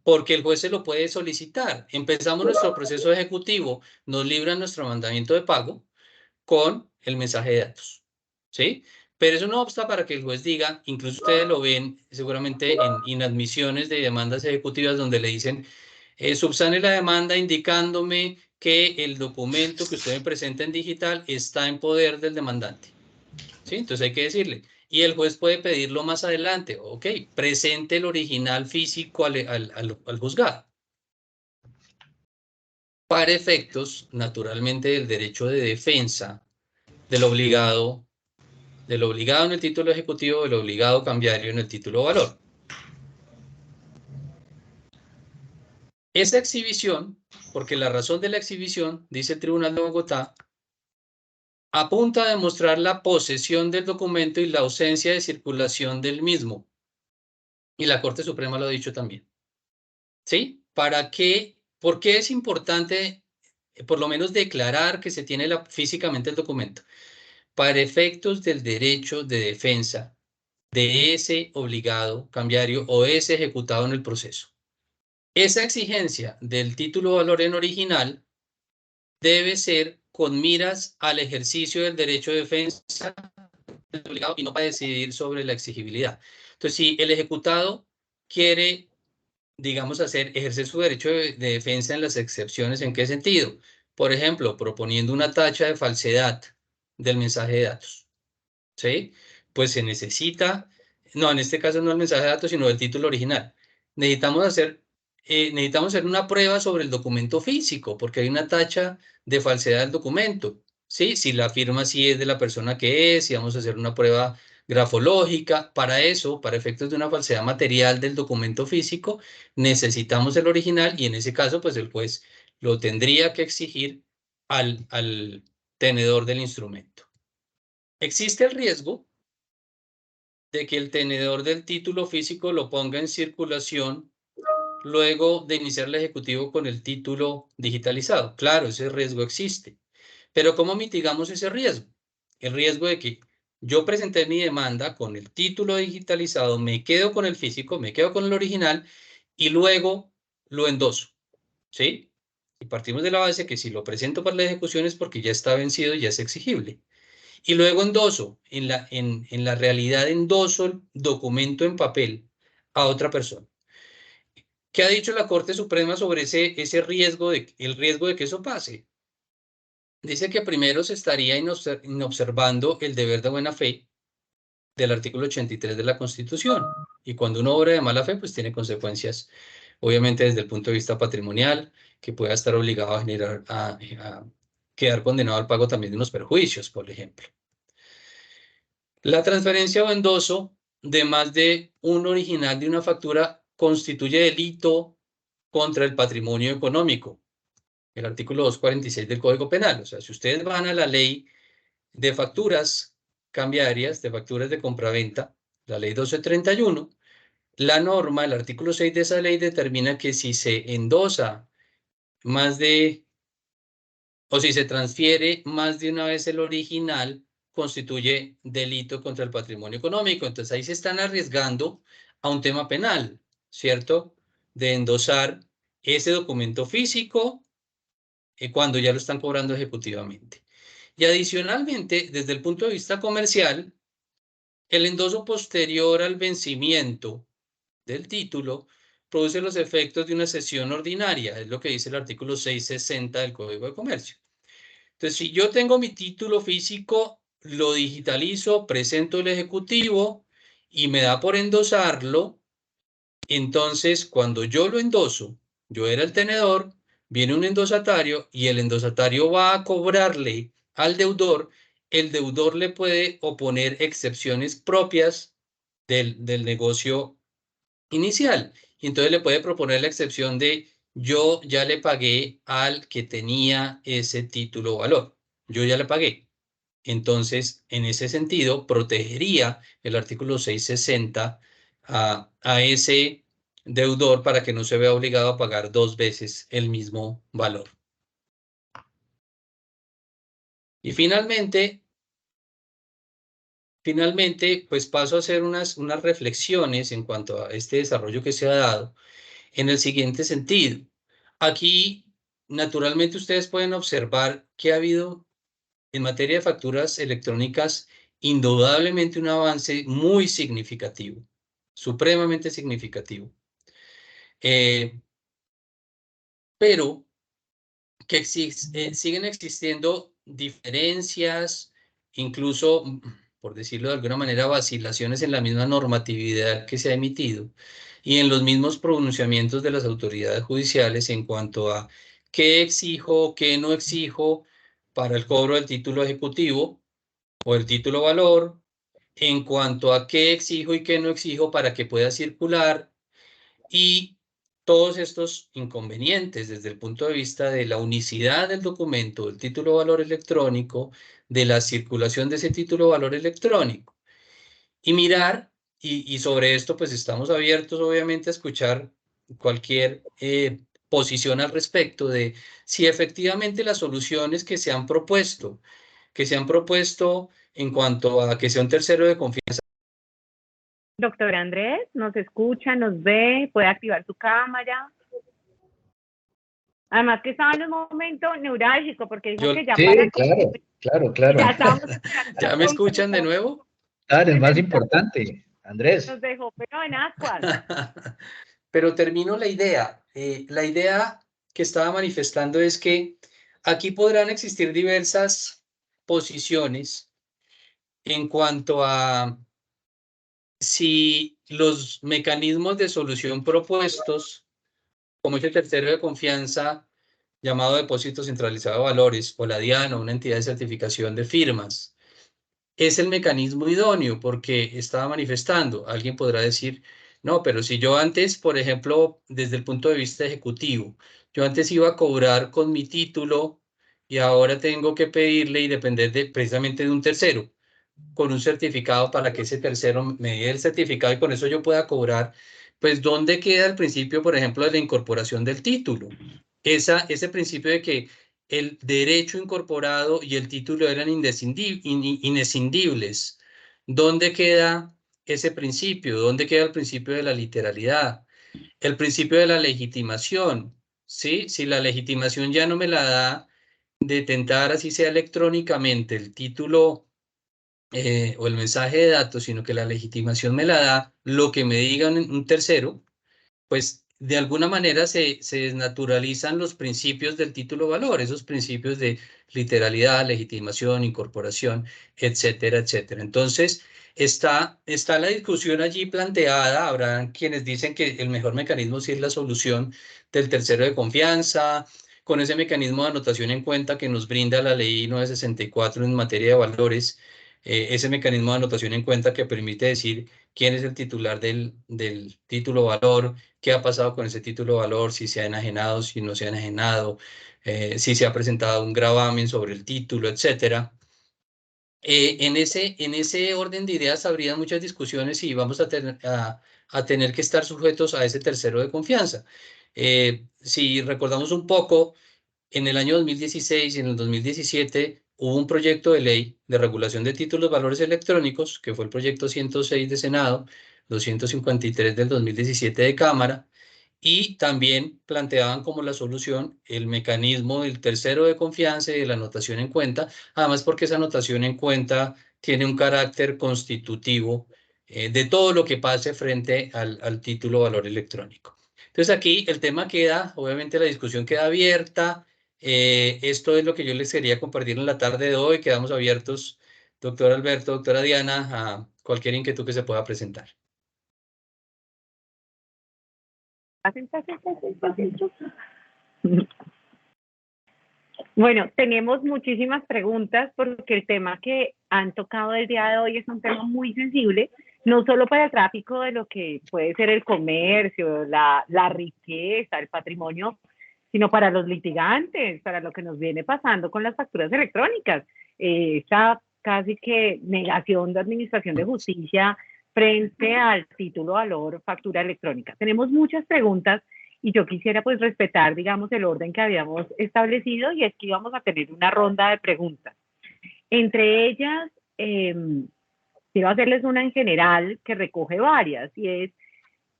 porque el juez se lo puede solicitar. Empezamos nuestro proceso ejecutivo, nos libran nuestro mandamiento de pago con el mensaje de datos, ¿sí? Pero eso no obsta para que el juez diga, incluso ustedes lo ven seguramente en inadmisiones de demandas ejecutivas donde le dicen, subsane la demanda indicándome que el documento que usted me presenta en digital está en poder del demandante, ¿sí? Entonces hay que decirle, y el juez puede pedirlo más adelante, ok, presente el original físico al juzgado. Para efectos, naturalmente, del derecho de defensa del obligado en el título ejecutivo, del obligado cambiario en el título valor. Esa exhibición, porque la razón de la exhibición, dice el Tribunal de Bogotá, apunta a demostrar la posesión del documento y la ausencia de circulación del mismo. Y la Corte Suprema lo ha dicho también. ¿Sí? ¿Para qué? ¿Por qué es importante, por lo menos, declarar que se tiene físicamente el documento? Para efectos del derecho de defensa de ese obligado cambiario o ese ejecutado en el proceso. Esa exigencia del título valor en original debe ser con miras al ejercicio del derecho de defensa del obligado y no para decidir sobre la exigibilidad. Entonces, si el ejecutado quiere, digamos, ejercer su derecho de defensa en las excepciones, ¿en qué sentido? Por ejemplo, proponiendo una tacha de falsedad del mensaje de datos, ¿sí? Pues se necesita, no, en este caso no el mensaje de datos, sino el título original. Necesitamos hacer una prueba sobre el documento físico, porque hay una tacha de falsedad del documento, ¿sí? Si la firma sí es de la persona que es, si vamos a hacer una prueba grafológica, para eso, para efectos de una falsedad material del documento físico, necesitamos el original y en ese caso, pues el juez lo tendría que exigir al tenedor del instrumento. Existe el riesgo de que el tenedor del título físico lo ponga en circulación luego de iniciar el ejecutivo con el título digitalizado. Claro, ese riesgo existe. Pero ¿cómo mitigamos ese riesgo? El riesgo de que yo presenté mi demanda con el título digitalizado, me quedo con el físico, me quedo con el original y luego lo endoso, ¿sí? Y partimos de la base que si lo presento para la ejecución es porque ya está vencido y ya es exigible. Y luego endoso, en la realidad endoso el documento en papel a otra persona. ¿Qué ha dicho la Corte Suprema sobre ese riesgo, el riesgo de que eso pase? Dice que primero se estaría inobservando el deber de buena fe del artículo 83 de la Constitución. Y cuando uno obra de mala fe, pues tiene consecuencias, obviamente desde el punto de vista patrimonial, que pueda estar obligado a quedar condenado al pago también de unos perjuicios, por ejemplo. La transferencia o endoso de más de un original de una factura constituye delito contra el patrimonio económico. El artículo 246 del Código Penal. O sea, si ustedes van a la ley de facturas cambiarias, de facturas de compraventa, la ley 1231, la norma, el artículo 6 de esa ley determina que si se endosa más de, o si se transfiere más de una vez el original, constituye delito contra el patrimonio económico. Entonces ahí se están arriesgando a un tema penal, ¿cierto? De endosar ese documento físico cuando ya lo están cobrando ejecutivamente. Y adicionalmente, desde el punto de vista comercial, el endoso posterior al vencimiento del título produce los efectos de una cesión ordinaria, es lo que dice el artículo 660 del Código de Comercio. Entonces, si yo tengo mi título físico, lo digitalizo, presento el ejecutivo y me da por endosarlo, entonces cuando yo lo endoso, yo era el tenedor, viene un endosatario y el endosatario va a cobrarle al deudor, el deudor le puede oponer excepciones propias del negocio inicial. Y entonces le puede proponer la excepción de yo ya le pagué al que tenía ese título o valor. Yo ya le pagué. Entonces, en ese sentido, protegería el artículo 660 a ese deudor para que no se vea obligado a pagar 2 veces el mismo valor. Y finalmente, pues paso a hacer unas reflexiones en cuanto a este desarrollo que se ha dado en el siguiente sentido. Aquí, naturalmente, ustedes pueden observar que ha habido en materia de facturas electrónicas indudablemente un avance muy significativo, supremamente significativo. Pero que siguen existiendo diferencias, incluso, por decirlo de alguna manera, vacilaciones en la misma normatividad que se ha emitido y en los mismos pronunciamientos de las autoridades judiciales en cuanto a qué exijo, qué no exijo para el cobro del título ejecutivo o el título valor, en cuanto a qué exijo y qué no exijo para que pueda circular, y todos estos inconvenientes desde el punto de vista de la unicidad del documento, del título valor electrónico, de la circulación de ese título valor electrónico. Y mirar, y sobre esto pues estamos abiertos obviamente a escuchar cualquier posición al respecto de si efectivamente las soluciones que se han propuesto en cuanto a que sea un tercero de confianza. Doctor Andrés, ¿nos escucha, nos ve, puede activar su cámara? Además que estaba en un momento neurálgico porque dijo que ya sí, para... claro. Ya estamos... ¿Ya me escuchan de nuevo? Claro, es más importante, Andrés. Nos dejó pero en ascuas. Pero termino la idea. La idea que estaba manifestando es que aquí podrán existir diversas posiciones en cuanto a si los mecanismos de solución propuestos, como este tercero de confianza llamado Depósito Centralizado de Valores, o la DIAN, una entidad de certificación de firmas, es el mecanismo idóneo, porque estaba manifestando. Alguien podrá decir, no, pero si yo antes, por ejemplo, desde el punto de vista ejecutivo, yo antes iba a cobrar con mi título y ahora tengo que pedirle y depender precisamente de un tercero, con un certificado para que ese tercero me dé el certificado y con eso yo pueda cobrar, pues ¿dónde queda el principio, por ejemplo, de la incorporación del título? Ese principio de que el derecho incorporado y el título eran inescindibles. ¿Dónde queda ese principio? ¿Dónde queda el principio de la literalidad? El principio de la legitimación, ¿sí? Si la legitimación ya no me la da de tentar, así sea electrónicamente, el título o el mensaje de datos, sino que la legitimación me la da lo que me diga un tercero, pues de alguna manera se desnaturalizan los principios del título valor, esos principios de literalidad, legitimación, incorporación, etcétera, etcétera. Entonces, está la discusión allí planteada. Habrán quienes dicen que el mejor mecanismo sí es la solución del tercero de confianza, con ese mecanismo de anotación en cuenta que nos brinda la ley 964 en materia de valores, ese mecanismo de anotación en cuenta que permite decir quién es el titular del título valor, qué ha pasado con ese título valor, si se ha enajenado, si no se ha enajenado, si se ha presentado un gravamen sobre el título, etcétera. En ese orden de ideas habría muchas discusiones y vamos a tener que estar sujetos a ese tercero de confianza. Si recordamos un poco, en el año 2016 y en el 2017 hubo un proyecto de ley de regulación de títulos valores electrónicos, que fue el proyecto 106 de Senado, 253 del 2017 de Cámara, y también planteaban como la solución el mecanismo del tercero de confianza y de la anotación en cuenta, además porque esa anotación en cuenta tiene un carácter constitutivo de todo lo que pase frente al título valor electrónico. Entonces aquí el tema queda, obviamente la discusión queda abierta. Esto es lo que yo les quería compartir en la tarde de hoy. Quedamos abiertos, doctor Alberto, doctora Diana, a cualquier inquietud que se pueda presentar. Bueno, tenemos muchísimas preguntas porque el tema que han tocado el día de hoy es un tema muy sensible, no solo para el tráfico de lo que puede ser el comercio, la riqueza, el patrimonio, sino para los litigantes, para lo que nos viene pasando con las facturas electrónicas. Esa casi que negación de administración de justicia frente al título valor factura electrónica. Tenemos muchas preguntas y yo quisiera pues respetar, digamos, el orden que habíamos establecido y es que íbamos a tener una ronda de preguntas. Entre ellas, quiero hacerles una en general que recoge varias y es,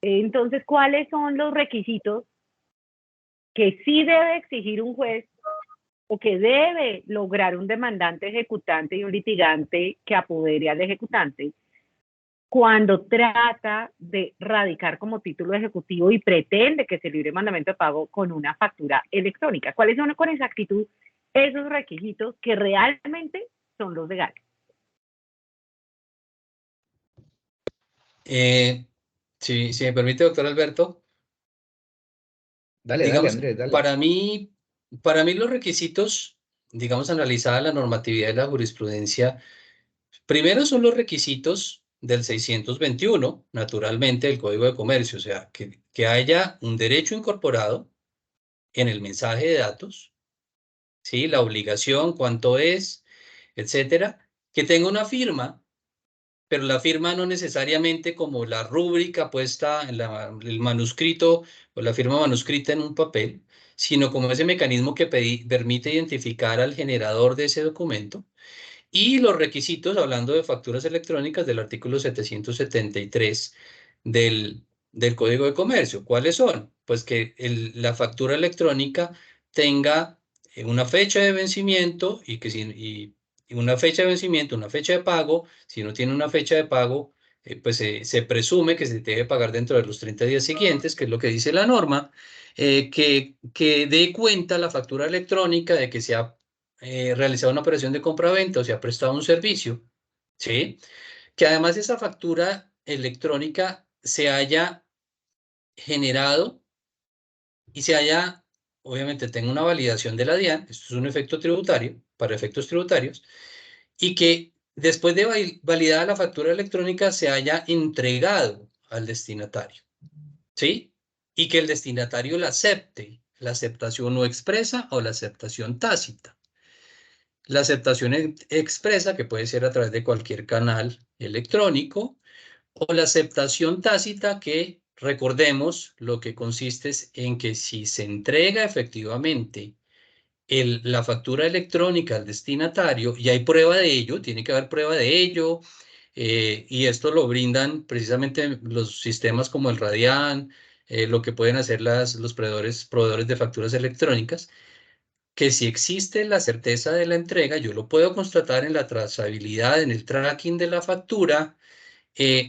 entonces, ¿cuáles son los requisitos que sí debe exigir un juez o que debe lograr un demandante ejecutante y un litigante que apodere al ejecutante cuando trata de radicar como título ejecutivo y pretende que se libre mandamiento de pago con una factura electrónica? ¿Cuáles son con exactitud esos requisitos que realmente son los legales? Si me permite, doctor Alberto. Dale, Digamos, dale, Andrés, dale. para mí los requisitos, digamos, analizada la normatividad de la jurisprudencia, primero son los requisitos del 621, naturalmente, del Código de Comercio, o sea, que haya un derecho incorporado en el mensaje de datos, ¿sí? La obligación, cuánto es, etcétera, que tenga una firma, pero la firma no necesariamente como la rúbrica puesta en el manuscrito o la firma manuscrita en un papel, sino como ese mecanismo que permite identificar al generador de ese documento. Y los requisitos, hablando de facturas electrónicas, del artículo 773 del Código de Comercio. ¿Cuáles son? Pues que la factura electrónica tenga una fecha de vencimiento y una fecha de vencimiento, una fecha de pago. Si no tiene una fecha de pago, pues se presume que se debe pagar dentro de los 30 días siguientes, que es lo que dice la norma, que dé cuenta la factura electrónica de que se ha realizado una operación de compra-venta o se ha prestado un servicio, ¿sí? Que además esa factura electrónica se haya generado y se haya, obviamente, tenga una validación de la DIAN, esto es un efecto tributario, para efectos tributarios, y que después de validada la factura electrónica se haya entregado al destinatario, ¿sí? Y que el destinatario la acepte, la aceptación no expresa o la aceptación tácita. La aceptación expresa, que puede ser a través de cualquier canal electrónico, o la aceptación tácita, que recordemos lo que consiste es en que si se entrega efectivamente la factura electrónica al destinatario y hay prueba de ello, tiene que haber prueba de ello, y esto lo brindan precisamente los sistemas como el Radian, lo que pueden hacer los proveedores de facturas electrónicas, que si existe la certeza de la entrega, yo lo puedo constatar en la trazabilidad, en el tracking de la factura.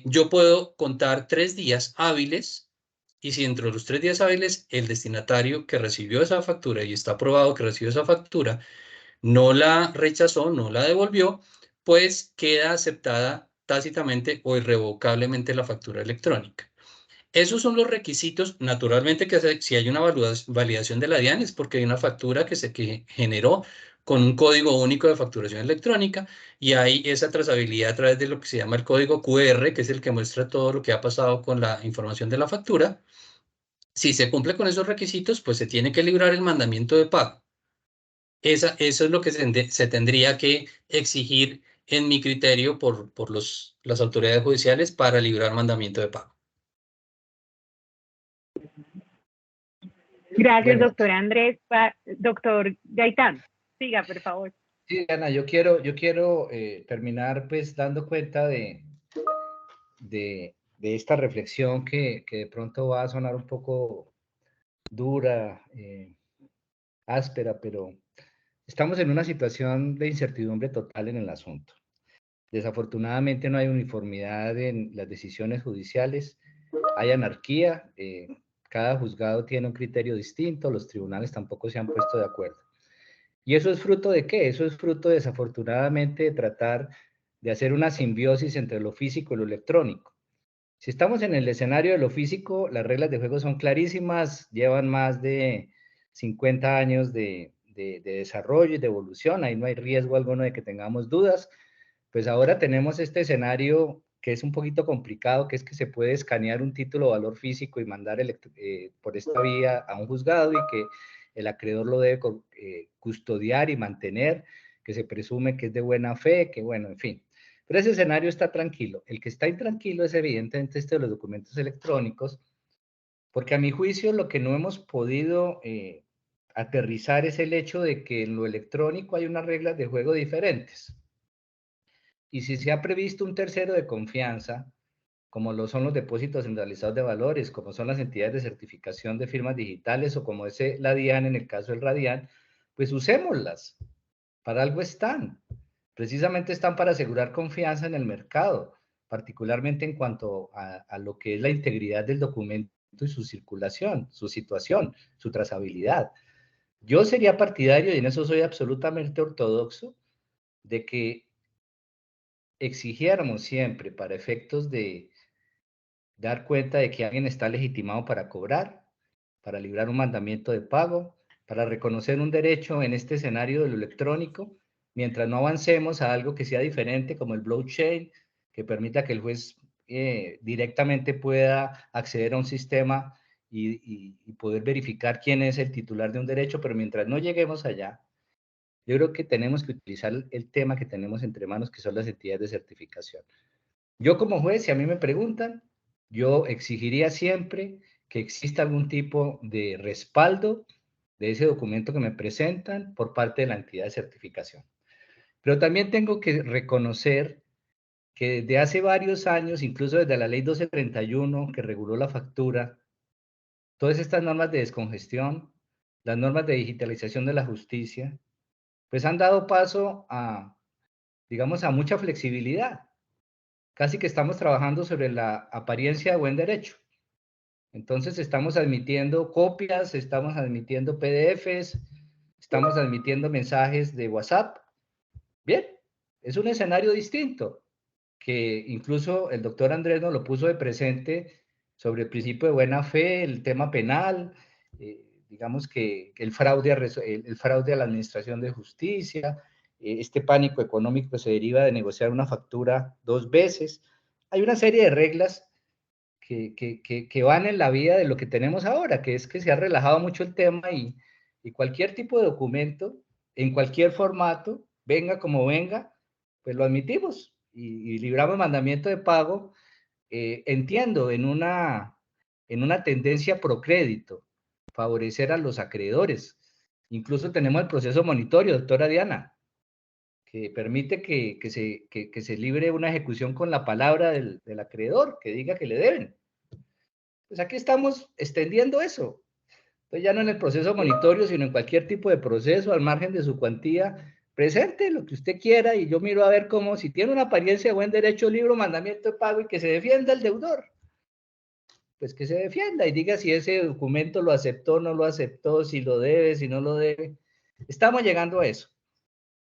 Yo puedo contar 3 días hábiles y si dentro de los 3 días hábiles el destinatario que recibió esa factura y está aprobado que recibió esa factura no la rechazó, no la devolvió, pues queda aceptada tácitamente o irrevocablemente la factura electrónica. Esos son los requisitos, naturalmente que si hay una validación de la DIAN es porque hay una factura que generó con un código único de facturación electrónica y hay esa trazabilidad a través de lo que se llama el código QR, que es el que muestra todo lo que ha pasado con la información de la factura. Si se cumple con esos requisitos, pues se tiene que librar el mandamiento de pago. Eso es lo que se tendría que exigir en mi criterio por las autoridades judiciales para librar mandamiento de pago. Gracias, Bueno, doctor Andrés. Doctor Gaitán, siga, por favor. sí, Ana, yo quiero terminar pues dando cuenta de esta reflexión que de pronto va a sonar un poco dura, áspera, pero estamos en una situación de incertidumbre total en el asunto. Desafortunadamente no hay uniformidad en las decisiones judiciales, hay anarquía, cada juzgado tiene un criterio distinto, los tribunales tampoco se han puesto de acuerdo. ¿Y eso es fruto de qué? Eso es fruto, desafortunadamente, de tratar de hacer una simbiosis entre lo físico y lo electrónico. Si estamos en el escenario de lo físico, las reglas de juego son clarísimas, llevan más de 50 años de desarrollo y de evolución, ahí no hay riesgo alguno de que tengamos dudas. Pues ahora tenemos este escenario que es un poquito complicado, que es que se puede escanear un título de valor físico y mandar por esta vía a un juzgado y que el acreedor lo debe custodiar y mantener, que se presume que es de buena fe, que bueno, en fin. Pero ese escenario está tranquilo. El que está intranquilo es evidentemente este de los documentos electrónicos, porque a mi juicio lo que no hemos podido aterrizar es el hecho de que en lo electrónico hay unas reglas de juego diferentes. Y si se ha previsto un tercero de confianza, como lo son los depósitos centralizados de valores, como son las entidades de certificación de firmas digitales o como es la DIAN en el caso del Radian, pues usémoslas. Para algo están. Precisamente están para asegurar confianza en el mercado, particularmente en cuanto a lo que es la integridad del documento y su circulación, su situación, su trazabilidad. Yo sería partidario, y en eso soy absolutamente ortodoxo, de que exigiéramos siempre, para efectos de dar cuenta de que alguien está legitimado para cobrar, para librar un mandamiento de pago, para reconocer un derecho en este escenario de lo electrónico, mientras no avancemos a algo que sea diferente como el blockchain, que permita que el juez directamente pueda acceder a un sistema y poder verificar quién es el titular de un derecho, pero mientras no lleguemos allá, yo creo que tenemos que utilizar el tema que tenemos entre manos, que son las entidades de certificación. Yo como juez, si a mí me preguntan, yo exigiría siempre que exista algún tipo de respaldo de ese documento que me presentan por parte de la entidad de certificación. Pero también tengo que reconocer que desde hace varios años, incluso desde la ley 1231 que reguló la factura, todas estas normas de descongestión, las normas de digitalización de la justicia, pues han dado paso a, digamos, a mucha flexibilidad. Casi que estamos trabajando sobre la apariencia de buen derecho. Entonces estamos admitiendo copias, estamos admitiendo PDFs, estamos admitiendo mensajes de WhatsApp. Bien, es un escenario distinto, que incluso el doctor Andrés nos lo puso de presente sobre el principio de buena fe, el tema penal, digamos que el fraude a la administración de justicia, este pánico económico que se deriva de negociar una factura 2 veces. Hay una serie de reglas que van en la vida de lo que tenemos ahora, que es que se ha relajado mucho el tema y cualquier tipo de documento, en cualquier formato, venga como venga, pues lo admitimos y libramos mandamiento de pago, entiendo, en una tendencia pro crédito, favorecer a los acreedores. Incluso tenemos el proceso monitorio, doctora Diana, que permite que se libre una ejecución con la palabra del acreedor, que diga que le deben. Pues aquí estamos extendiendo eso. Entonces ya no en el proceso monitorio, sino en cualquier tipo de proceso, al margen de su cuantía, presente lo que usted quiera y yo miro a ver cómo, si tiene una apariencia de buen derecho, libro, mandamiento de pago y que se defienda el deudor. Pues que se defienda y diga si ese documento lo aceptó, no lo aceptó, si lo debe, si no lo debe. Estamos llegando a eso.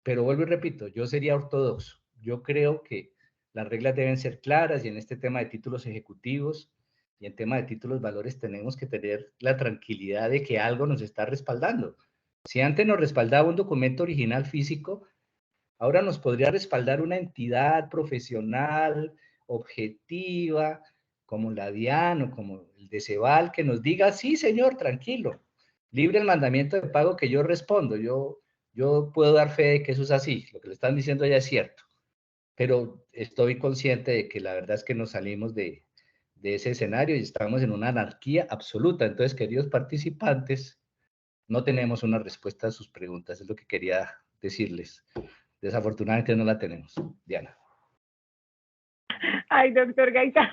Pero vuelvo y repito, yo sería ortodoxo. Yo creo que las reglas deben ser claras y en este tema de títulos ejecutivos, Y en tema de títulos valores tenemos que tener la tranquilidad de que algo nos está respaldando. Si antes nos respaldaba un documento original físico, ahora nos podría respaldar una entidad profesional, objetiva, como la DIAN o como el de Ceval, que nos diga, sí, señor, tranquilo, libre el mandamiento de pago que yo respondo. Yo puedo dar fe de que eso es así, lo que le están diciendo ya es cierto. Pero estoy consciente de que la verdad es que nos salimos de ese escenario y estamos en una anarquía absoluta. Entonces, queridos participantes, no tenemos una respuesta a sus preguntas, es lo que quería decirles. Desafortunadamente no la tenemos. Diana. Ay, doctor Gaitán.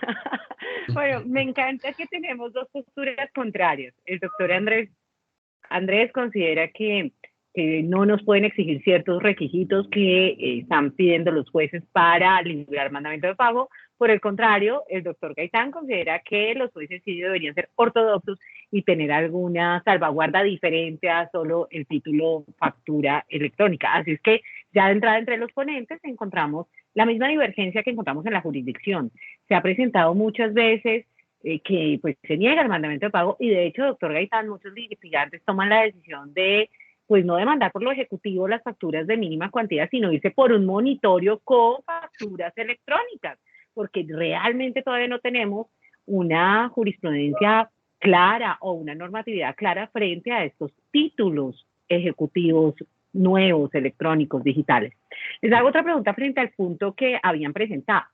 Bueno, me encanta que tenemos dos posturas contrarias. El doctor Andrés considera que no nos pueden exigir ciertos requisitos que están pidiendo los jueces para librar mandamiento de pago. Por el contrario, el doctor Gaitán considera que los jueces sí deberían ser ortodoxos y tener alguna salvaguarda diferente a solo el título factura electrónica. Así es que ya de entrada entre los ponentes encontramos la misma divergencia que encontramos en la jurisdicción. Se ha presentado muchas veces que pues se niega el mandamiento de pago y de hecho, doctor Gaitán, muchos litigantes toman la decisión de pues no demandar por lo ejecutivo las facturas de mínima cuantía, sino irse por un monitorio con facturas electrónicas, porque realmente todavía no tenemos una jurisprudencia clara o una normatividad clara frente a estos títulos ejecutivos nuevos, electrónicos, digitales. Les hago otra pregunta frente al punto que habían presentado.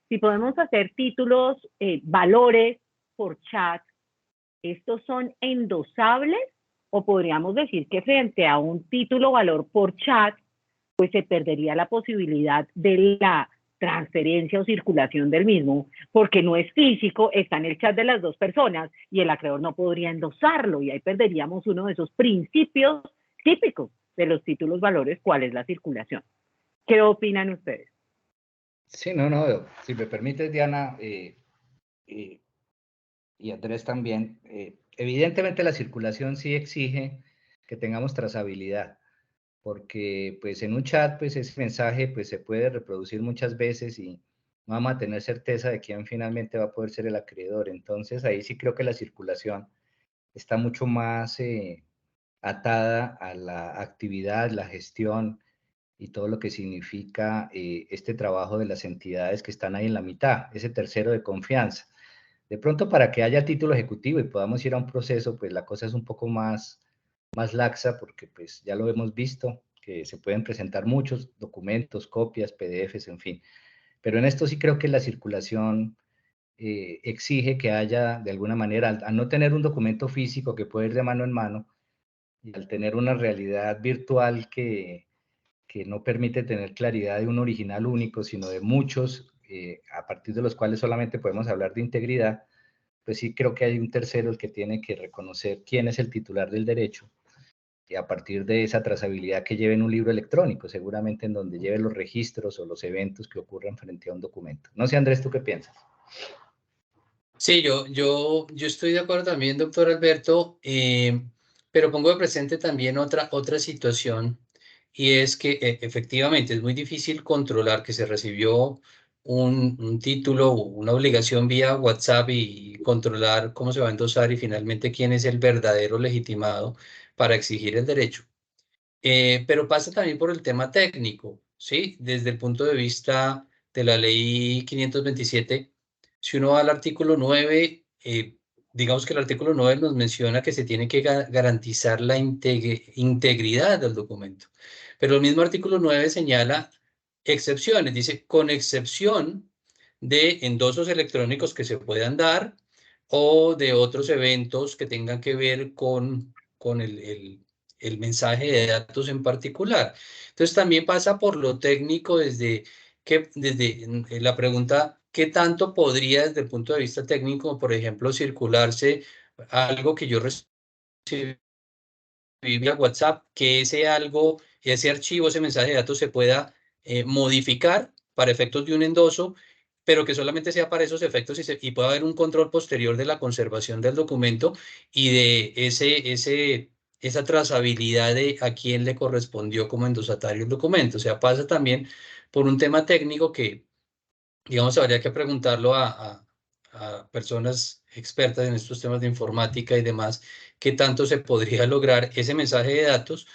Si podemos hacer títulos, valores por chat, ¿estos son endosables? O podríamos decir que frente a un título valor por chat, pues se perdería la posibilidad de la transferencia o circulación del mismo, porque no es físico, está en el chat de las dos personas y el acreedor no podría endosarlo y ahí perderíamos uno de esos principios típicos de los títulos valores, ¿cuál es la circulación? ¿Qué opinan ustedes? Sí, no, si me permites, Diana, y Andrés también, evidentemente la circulación sí exige que tengamos trazabilidad, porque pues en un chat pues ese mensaje pues se puede reproducir muchas veces y no vamos a tener certeza de quién finalmente va a poder ser el acreedor. Entonces ahí sí creo que la circulación está mucho más atada a la actividad, la gestión y todo lo que significa este trabajo de las entidades que están ahí en la mitad, ese tercero de confianza. De pronto, para que haya título ejecutivo y podamos ir a un proceso, pues la cosa es un poco más laxa, porque pues ya lo hemos visto, que se pueden presentar muchos documentos, copias, PDFs, en fin. Pero en esto sí creo que la circulación exige que haya, de alguna manera, al no tener un documento físico que puede ir de mano en mano, y al tener una realidad virtual que no permite tener claridad de un original único, sino de muchos, a partir de los cuales solamente podemos hablar de integridad, pues sí creo que hay un tercero el que tiene que reconocer quién es el titular del derecho y a partir de esa trazabilidad que lleve en un libro electrónico, seguramente en donde lleve los registros o los eventos que ocurran frente a un documento. No sé, Andrés, ¿tú qué piensas? Sí, yo estoy de acuerdo también, doctor Alberto, pero pongo de presente también otra situación y es que efectivamente es muy difícil controlar que se recibió un título o una obligación vía WhatsApp y controlar cómo se va a endosar y finalmente quién es el verdadero legitimado para exigir el derecho. Pero pasa también por el tema técnico, ¿sí? Desde el punto de vista de la ley 527, si uno va al artículo 9, digamos que el artículo 9 nos menciona que se tiene que garantizar la integridad del documento. Pero el mismo artículo 9 señala excepciones, dice, con excepción de endosos electrónicos que se puedan dar o de otros eventos que tengan que ver con el mensaje de datos en particular. Entonces también pasa por lo técnico desde la pregunta, ¿qué tanto podría desde el punto de vista técnico, por ejemplo, circularse algo que yo recibí vía WhatsApp, que ese archivo, ese mensaje de datos se pueda modificar para efectos de un endoso, pero que solamente sea para esos efectos y pueda haber un control posterior de la conservación del documento y de esa trazabilidad de a quién le correspondió como endosatario el documento. O sea, pasa también por un tema técnico que, digamos, habría que preguntarlo a a personas expertas en estos temas de informática y demás, qué tanto se podría lograr ese mensaje de datos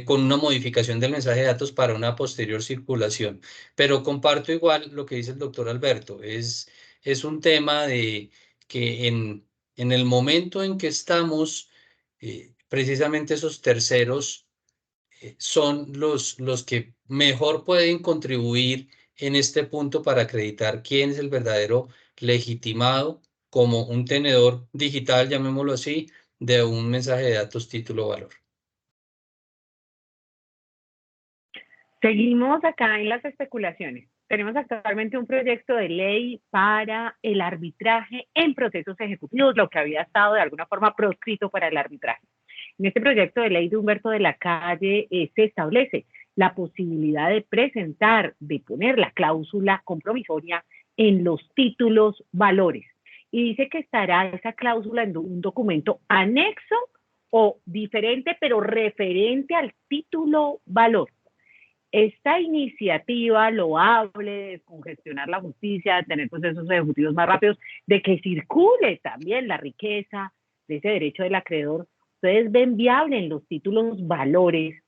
con una modificación del mensaje de datos para una posterior circulación. Pero comparto igual lo que dice el doctor Alberto, es un tema de que en el momento en que estamos, precisamente esos terceros son los que mejor pueden contribuir en este punto para acreditar quién es el verdadero legitimado como un tenedor digital, llamémoslo así, de un mensaje de datos título valor. Seguimos acá en las especulaciones. Tenemos actualmente un proyecto de ley para el arbitraje en procesos ejecutivos, lo que había estado de alguna forma proscrito para el arbitraje. En este proyecto de ley de Humberto de la Calle se establece la posibilidad de presentar, de poner la cláusula compromisoria en los títulos valores. Y dice que estará esa cláusula en un documento anexo o diferente, pero referente al título valor. Esta iniciativa loable de congestionar la justicia, de tener procesos ejecutivos más rápidos, de que circule también la riqueza de ese derecho del acreedor, ustedes ven viable en los títulos valores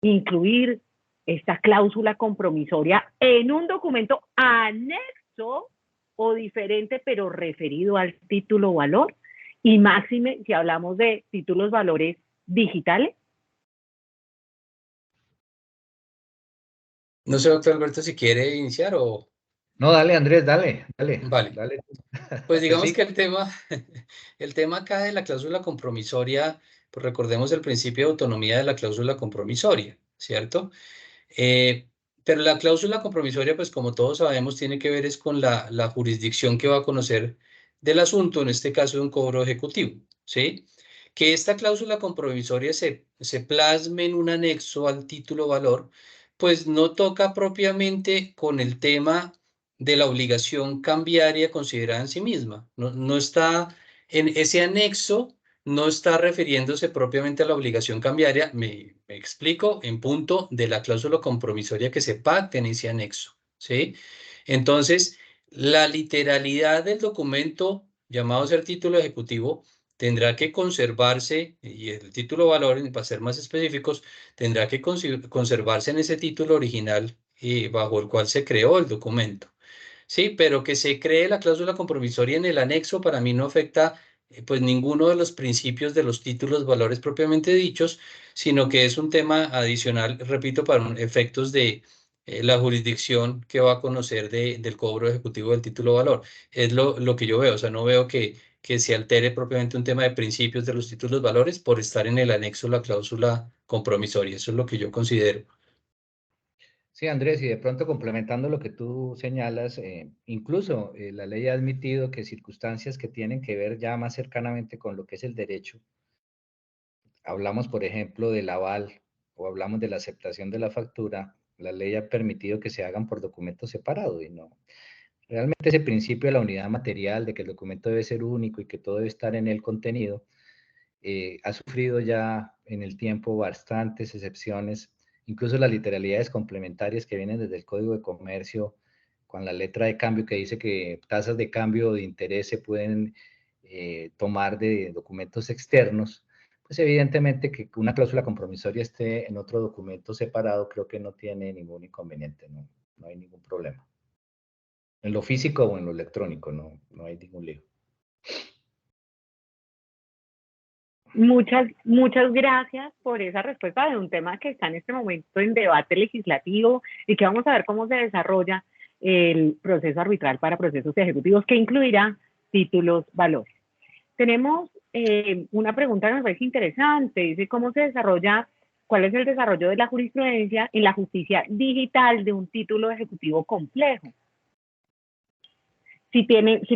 incluir esta cláusula compromisoria en un documento anexo o diferente, pero referido al título valor, y máxime si hablamos de títulos valores digitales. No sé, doctor Alberto, si quiere iniciar o... No, dale, Andrés, dale. Vale. Pues Te digamos sigo. que el tema acá de la cláusula compromisoria, pues recordemos el principio de autonomía de la cláusula compromisoria, ¿cierto? Pero la cláusula compromisoria, pues como todos sabemos, tiene que ver es con la jurisdicción que va a conocer del asunto, en este caso de un cobro ejecutivo, ¿sí? Que esta cláusula compromisoria se plasme en un anexo al título valor, pues no toca propiamente con el tema de la obligación cambiaria considerada en sí misma. No está en ese anexo, no está refiriéndose propiamente a la obligación cambiaria, me explico, en punto de la cláusula compromisoria que se pacte en ese anexo, ¿sí? Entonces, la literalidad del documento llamado ser título ejecutivo tendrá que conservarse, y el título valor, para ser más específicos, tendrá que conservarse en ese título original bajo el cual se creó el documento. Sí, pero que se cree la cláusula compromisoria en el anexo para mí no afecta pues ninguno de los principios de los títulos valores propiamente dichos, sino que es un tema adicional, repito, para efectos de la jurisdicción que va a conocer del cobro ejecutivo del título valor. Es lo que yo veo, o sea, no veo que se altere propiamente un tema de principios de los títulos valores por estar en el anexo la cláusula compromisoria. Eso es lo que yo considero. Sí, Andrés, y de pronto complementando lo que tú señalas, incluso la ley ha admitido que circunstancias que tienen que ver ya más cercanamente con lo que es el derecho, hablamos, por ejemplo, del aval o hablamos de la aceptación de la factura, la ley ha permitido que se hagan por documento separado y no. Realmente ese principio de la unidad material, de que el documento debe ser único y que todo debe estar en el contenido, ha sufrido ya en el tiempo bastantes excepciones, incluso las literalidades complementarias que vienen desde el Código de Comercio, con la letra de cambio que dice que tasas de cambio de interés se pueden tomar de documentos externos, pues evidentemente que una cláusula compromisoria esté en otro documento separado creo que no tiene ningún inconveniente, no hay ningún problema. En lo físico o en lo electrónico, no hay ningún lío. Muchas gracias por esa respuesta de un tema que está en este momento en debate legislativo y que vamos a ver cómo se desarrolla el proceso arbitral para procesos ejecutivos que incluirá títulos valores. Tenemos una pregunta que me parece interesante, dice cómo se desarrolla, cuál es el desarrollo de la jurisprudencia en la justicia digital de un título ejecutivo complejo. Si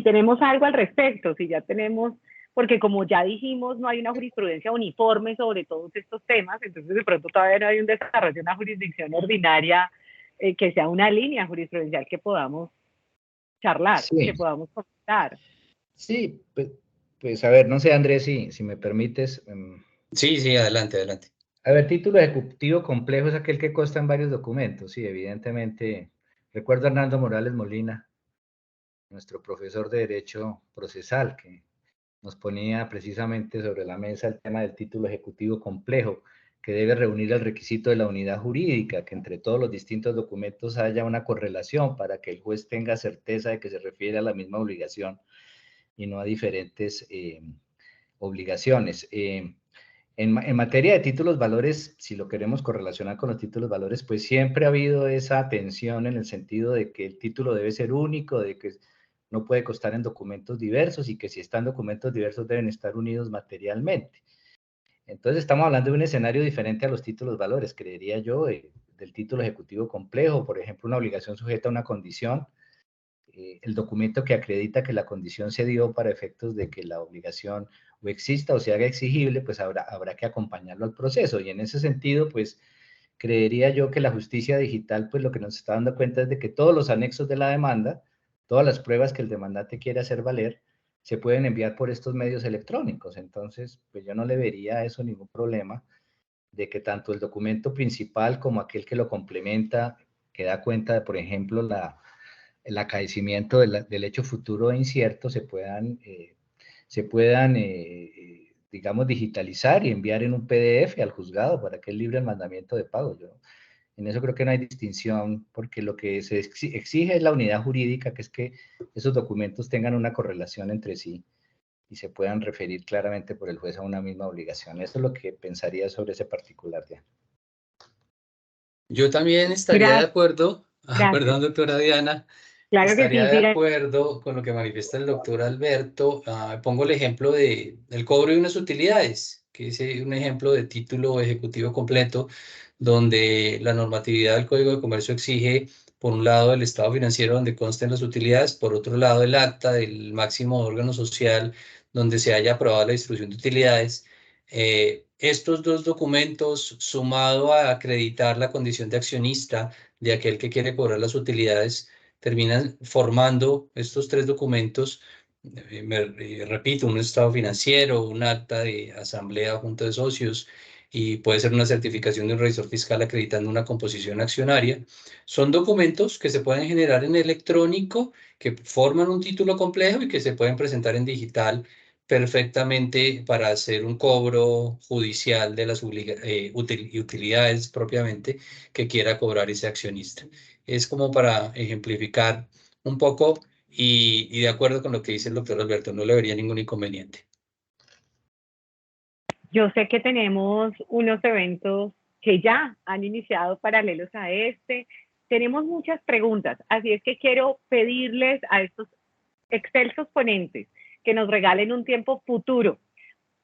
tenemos algo al respecto, si ya tenemos, porque como ya dijimos, no hay una jurisprudencia uniforme sobre todos estos temas, entonces de pronto todavía no hay un desarrollo de una jurisdicción ordinaria que sea una línea jurisprudencial que podamos charlar, Sí. que podamos comentar. Sí, pues a ver, no sé, Andrés, si me permites. Sí, adelante. A ver, título ejecutivo complejo es aquel que consta en varios documentos, sí, evidentemente. Recuerdo a Hernando Morales Molina, nuestro profesor de Derecho Procesal, que nos ponía precisamente sobre la mesa el tema del título ejecutivo complejo, que debe reunir el requisito de la unidad jurídica, que entre todos los distintos documentos haya una correlación para que el juez tenga certeza de que se refiere a la misma obligación y no a diferentes obligaciones. En materia de títulos valores, si lo queremos correlacionar con los títulos valores, pues siempre ha habido esa tensión en el sentido de que el título debe ser único, de que no puede constar en documentos diversos y que si están documentos diversos deben estar unidos materialmente. Entonces estamos hablando de un escenario diferente a los títulos valores, creería yo, del título ejecutivo complejo, por ejemplo, una obligación sujeta a una condición, el documento que acredita que la condición se dio para efectos de que la obligación o exista o se haga exigible, pues habrá que acompañarlo al proceso. Y en ese sentido, pues creería yo que la justicia digital, pues lo que nos está dando cuenta es de que todos los anexos de la demanda, todas las pruebas que el demandante quiere hacer valer, se pueden enviar por estos medios electrónicos. Entonces, pues yo no le vería a eso ningún problema de que tanto el documento principal como aquel que lo complementa, que da cuenta de, por ejemplo, el acaecimiento del hecho futuro e incierto, se puedan digamos, digitalizar y enviar en un PDF al juzgado para que él libre el mandamiento de pago. Yo, en eso creo que no hay distinción, porque lo que se exige es la unidad jurídica, que es que esos documentos tengan una correlación entre sí y se puedan referir claramente por el juez a una misma obligación. Eso es lo que pensaría sobre ese particular, Diana. Yo también estaría de Gracias. acuerdo, Gracias. perdón, doctora Diana, Claro que estaría sí, de siga. acuerdo con lo que manifiesta el doctor Alberto. Pongo el ejemplo del cobro de unas utilidades, que es un ejemplo de título ejecutivo completo, donde la normatividad del Código de Comercio exige, por un lado, el estado financiero donde consten las utilidades, por otro lado, el acta del máximo órgano social donde se haya aprobado la distribución de utilidades. Estos dos documentos, sumado a acreditar la condición de accionista de aquel que quiere cobrar las utilidades, terminan formando estos tres documentos, repito, un estado financiero, un acta de asamblea o junta de socios, y puede ser una certificación de un revisor fiscal acreditando una composición accionaria. Son documentos que se pueden generar en electrónico, que forman un título complejo y que se pueden presentar en digital perfectamente para hacer un cobro judicial de las utilidades propiamente que quiera cobrar ese accionista. Es como para ejemplificar un poco y de acuerdo con lo que dice el doctor Alberto, no le vería ningún inconveniente. Yo sé que tenemos unos eventos que ya han iniciado paralelos a este. Tenemos muchas preguntas, así es que quiero pedirles a estos excelsos ponentes que nos regalen un tiempo futuro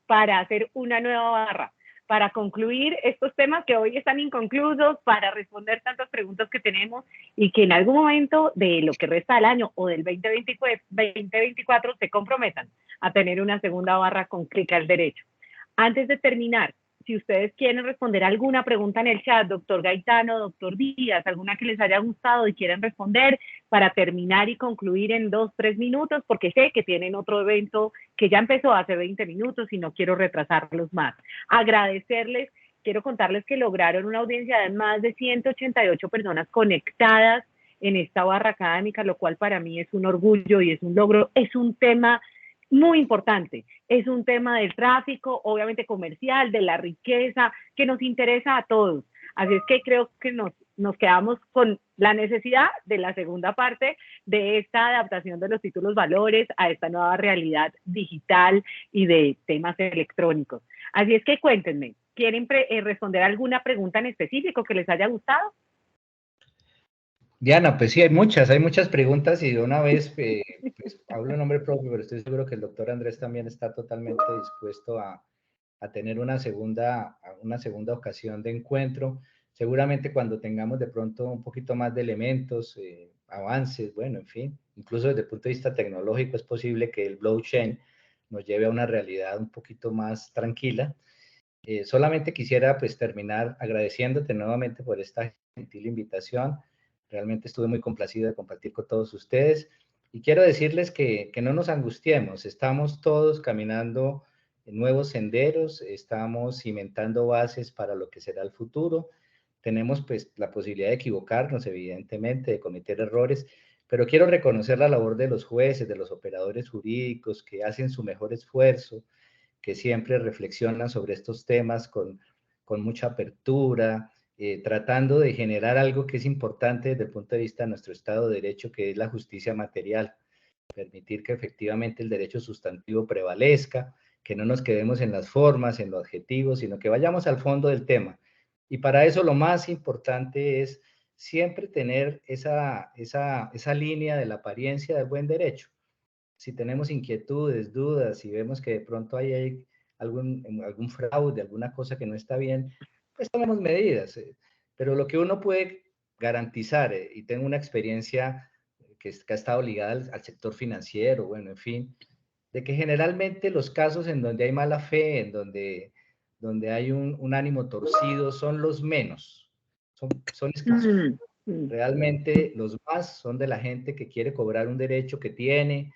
para hacer una nueva barra, para concluir estos temas que hoy están inconclusos, para responder tantas preguntas que tenemos y que en algún momento de lo que resta del año o del 2024 se comprometan a tener una segunda barra con Clic al Derecho. Antes de terminar, si ustedes quieren responder alguna pregunta en el chat, doctor Gaetano, doctor Díaz, alguna que les haya gustado y quieran responder para terminar y concluir en 2-3 minutos, porque sé que tienen otro evento que ya empezó hace 20 minutos y no quiero retrasarlos más. Agradecerles, quiero contarles que lograron una audiencia de más de 188 personas conectadas en esta barra académica, lo cual para mí es un orgullo y es un logro, es un tema muy importante. Es un tema del tráfico, obviamente comercial, de la riqueza, que nos interesa a todos. Así es que creo que nos quedamos con la necesidad de la segunda parte de esta adaptación de los títulos valores a esta nueva realidad digital y de temas electrónicos. Así es que cuéntenme, ¿quieren responder alguna pregunta en específico que les haya gustado? Diana, pues sí, hay muchas preguntas y de una vez, pues hablo en nombre propio, pero estoy seguro que el doctor Andrés también está totalmente dispuesto a tener una segunda ocasión de encuentro. Seguramente cuando tengamos de pronto un poquito más de elementos, avances, bueno, en fin, incluso desde el punto de vista tecnológico es posible que el blockchain nos lleve a una realidad un poquito más tranquila. Solamente quisiera pues terminar agradeciéndote nuevamente por esta gentil invitación. Realmente estuve muy complacido de compartir con todos ustedes y quiero decirles que no nos angustiemos, estamos todos caminando en nuevos senderos, estamos cimentando bases para lo que será el futuro, tenemos pues la posibilidad de equivocarnos evidentemente, de cometer errores, pero quiero reconocer la labor de los jueces, de los operadores jurídicos que hacen su mejor esfuerzo, que siempre reflexionan sobre estos temas con mucha apertura, tratando de generar algo que es importante desde el punto de vista de nuestro Estado de Derecho, que es la justicia material, permitir que efectivamente el derecho sustantivo prevalezca, que no nos quedemos en las formas, en los adjetivos, sino que vayamos al fondo del tema. Y para eso lo más importante es siempre tener esa línea de la apariencia del buen derecho. Si tenemos inquietudes, dudas, si vemos que de pronto hay algún fraude, alguna cosa que no está bien, pues tomemos medidas. Pero lo que uno puede garantizar, y tengo una experiencia que ha estado ligada al sector financiero, bueno, en fin, de que generalmente los casos en donde hay mala fe, en donde hay un ánimo torcido, son los menos, son escasos. Realmente los más son de la gente que quiere cobrar un derecho que tiene,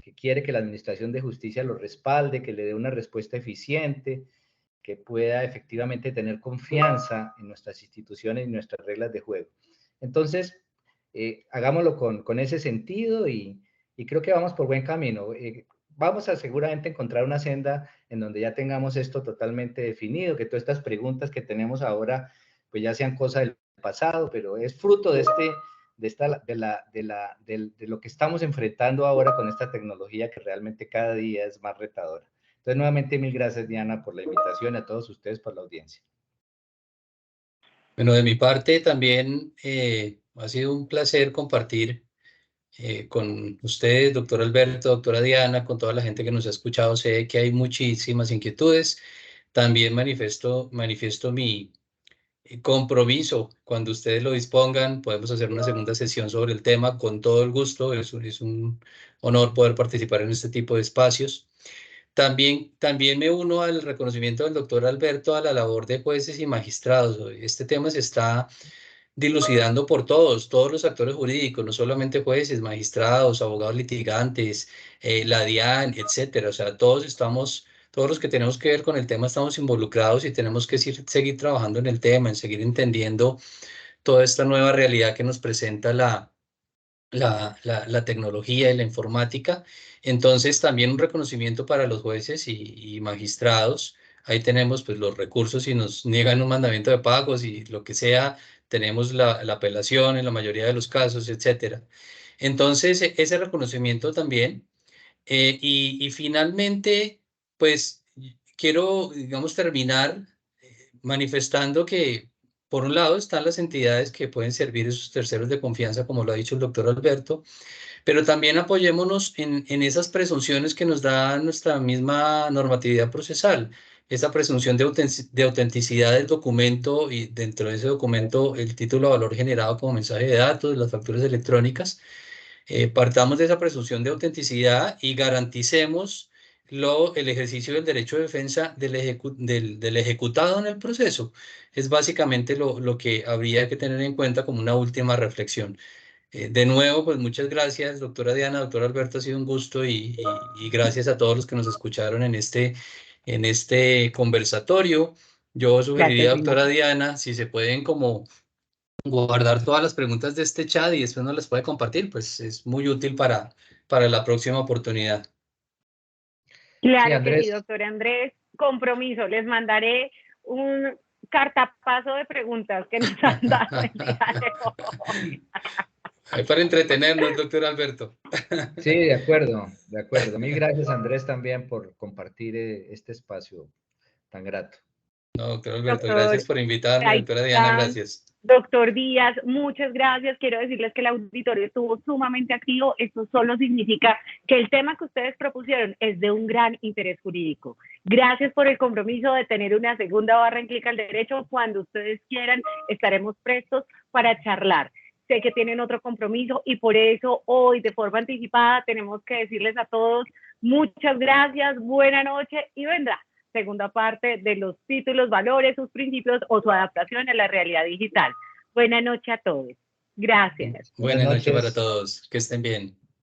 que quiere que la Administración de Justicia lo respalde, que le dé una respuesta eficiente, que pueda efectivamente tener confianza en nuestras instituciones y nuestras reglas de juego. Entonces, hagámoslo con ese sentido y creo que vamos por buen camino. Vamos a seguramente encontrar una senda en donde ya tengamos esto totalmente definido, que todas estas preguntas que tenemos ahora pues ya sean cosas del pasado, pero es fruto de lo que estamos enfrentando ahora con esta tecnología que realmente cada día es más retadora. Entonces, nuevamente, mil gracias, Diana, por la invitación y a todos ustedes por la audiencia. Bueno, de mi parte también ha sido un placer compartir con ustedes, doctor Alberto, doctora Diana, con toda la gente que nos ha escuchado. Sé que hay muchísimas inquietudes. También manifiesto mi compromiso. Cuando ustedes lo dispongan, podemos hacer una segunda sesión sobre el tema con todo el gusto. Es un honor poder participar en este tipo de espacios. También me uno al reconocimiento del doctor Alberto a la labor de jueces y magistrados. Este tema se está dilucidando por todos los actores jurídicos, no solamente jueces, magistrados, abogados litigantes, la DIAN, etcétera. O sea, todos los que tenemos que ver con el tema estamos involucrados y tenemos que seguir trabajando en el tema, en seguir entendiendo toda esta nueva realidad que nos presenta la tecnología y la informática. Entonces, también un reconocimiento para los jueces y magistrados. Ahí tenemos pues los recursos si nos niegan un mandamiento de pagos y lo que sea, tenemos la apelación en la mayoría de los casos, etcétera. Entonces, ese reconocimiento también. Y finalmente, pues quiero, digamos, terminar manifestando que, por un lado, están las entidades que pueden servir esos terceros de confianza, como lo ha dicho el doctor Alberto, pero también apoyémonos en esas presunciones que nos da nuestra misma normatividad procesal. Esa presunción de autenticidad del documento y dentro de ese documento el título de valor generado como mensaje de datos, las facturas electrónicas. Partamos de esa presunción de autenticidad y garanticemos el ejercicio del derecho de defensa del ejecutado en el proceso. Es básicamente lo que habría que tener en cuenta como una última reflexión. De nuevo, pues muchas gracias, doctora Diana, doctor Alberto, ha sido un gusto y gracias a todos los que nos escucharon en este conversatorio. Yo sugeriría, Gracias, doctora Diana, si se pueden como guardar todas las preguntas de este chat y después nos las puede compartir, pues es muy útil para la próxima oportunidad. Claro Sí, Andrés. que sí, doctor Andrés. Compromiso, les mandaré un cartapazo de preguntas que nos han dado el día de hoy. Ahí para entretenernos, doctor Alberto. Sí, de acuerdo, de acuerdo. Mil gracias, Andrés, también por compartir este espacio tan grato. No, doctor Alberto, Doctor, gracias por invitarme, doctora Diana, gracias. Doctor Díaz, muchas gracias. Quiero decirles que el auditorio estuvo sumamente activo. Esto solo significa que el tema que ustedes propusieron es de un gran interés jurídico. Gracias por el compromiso de tener una segunda barra en Clic al Derecho. Cuando ustedes quieran, estaremos prestos para charlar. Sé que tienen otro compromiso y por eso hoy, de forma anticipada, tenemos que decirles a todos muchas gracias, buena noche y vendrá segunda parte de los títulos, valores, sus principios o su adaptación a la realidad digital. Buenas noches a todos. Gracias. Buenas noches para todos. Que estén bien.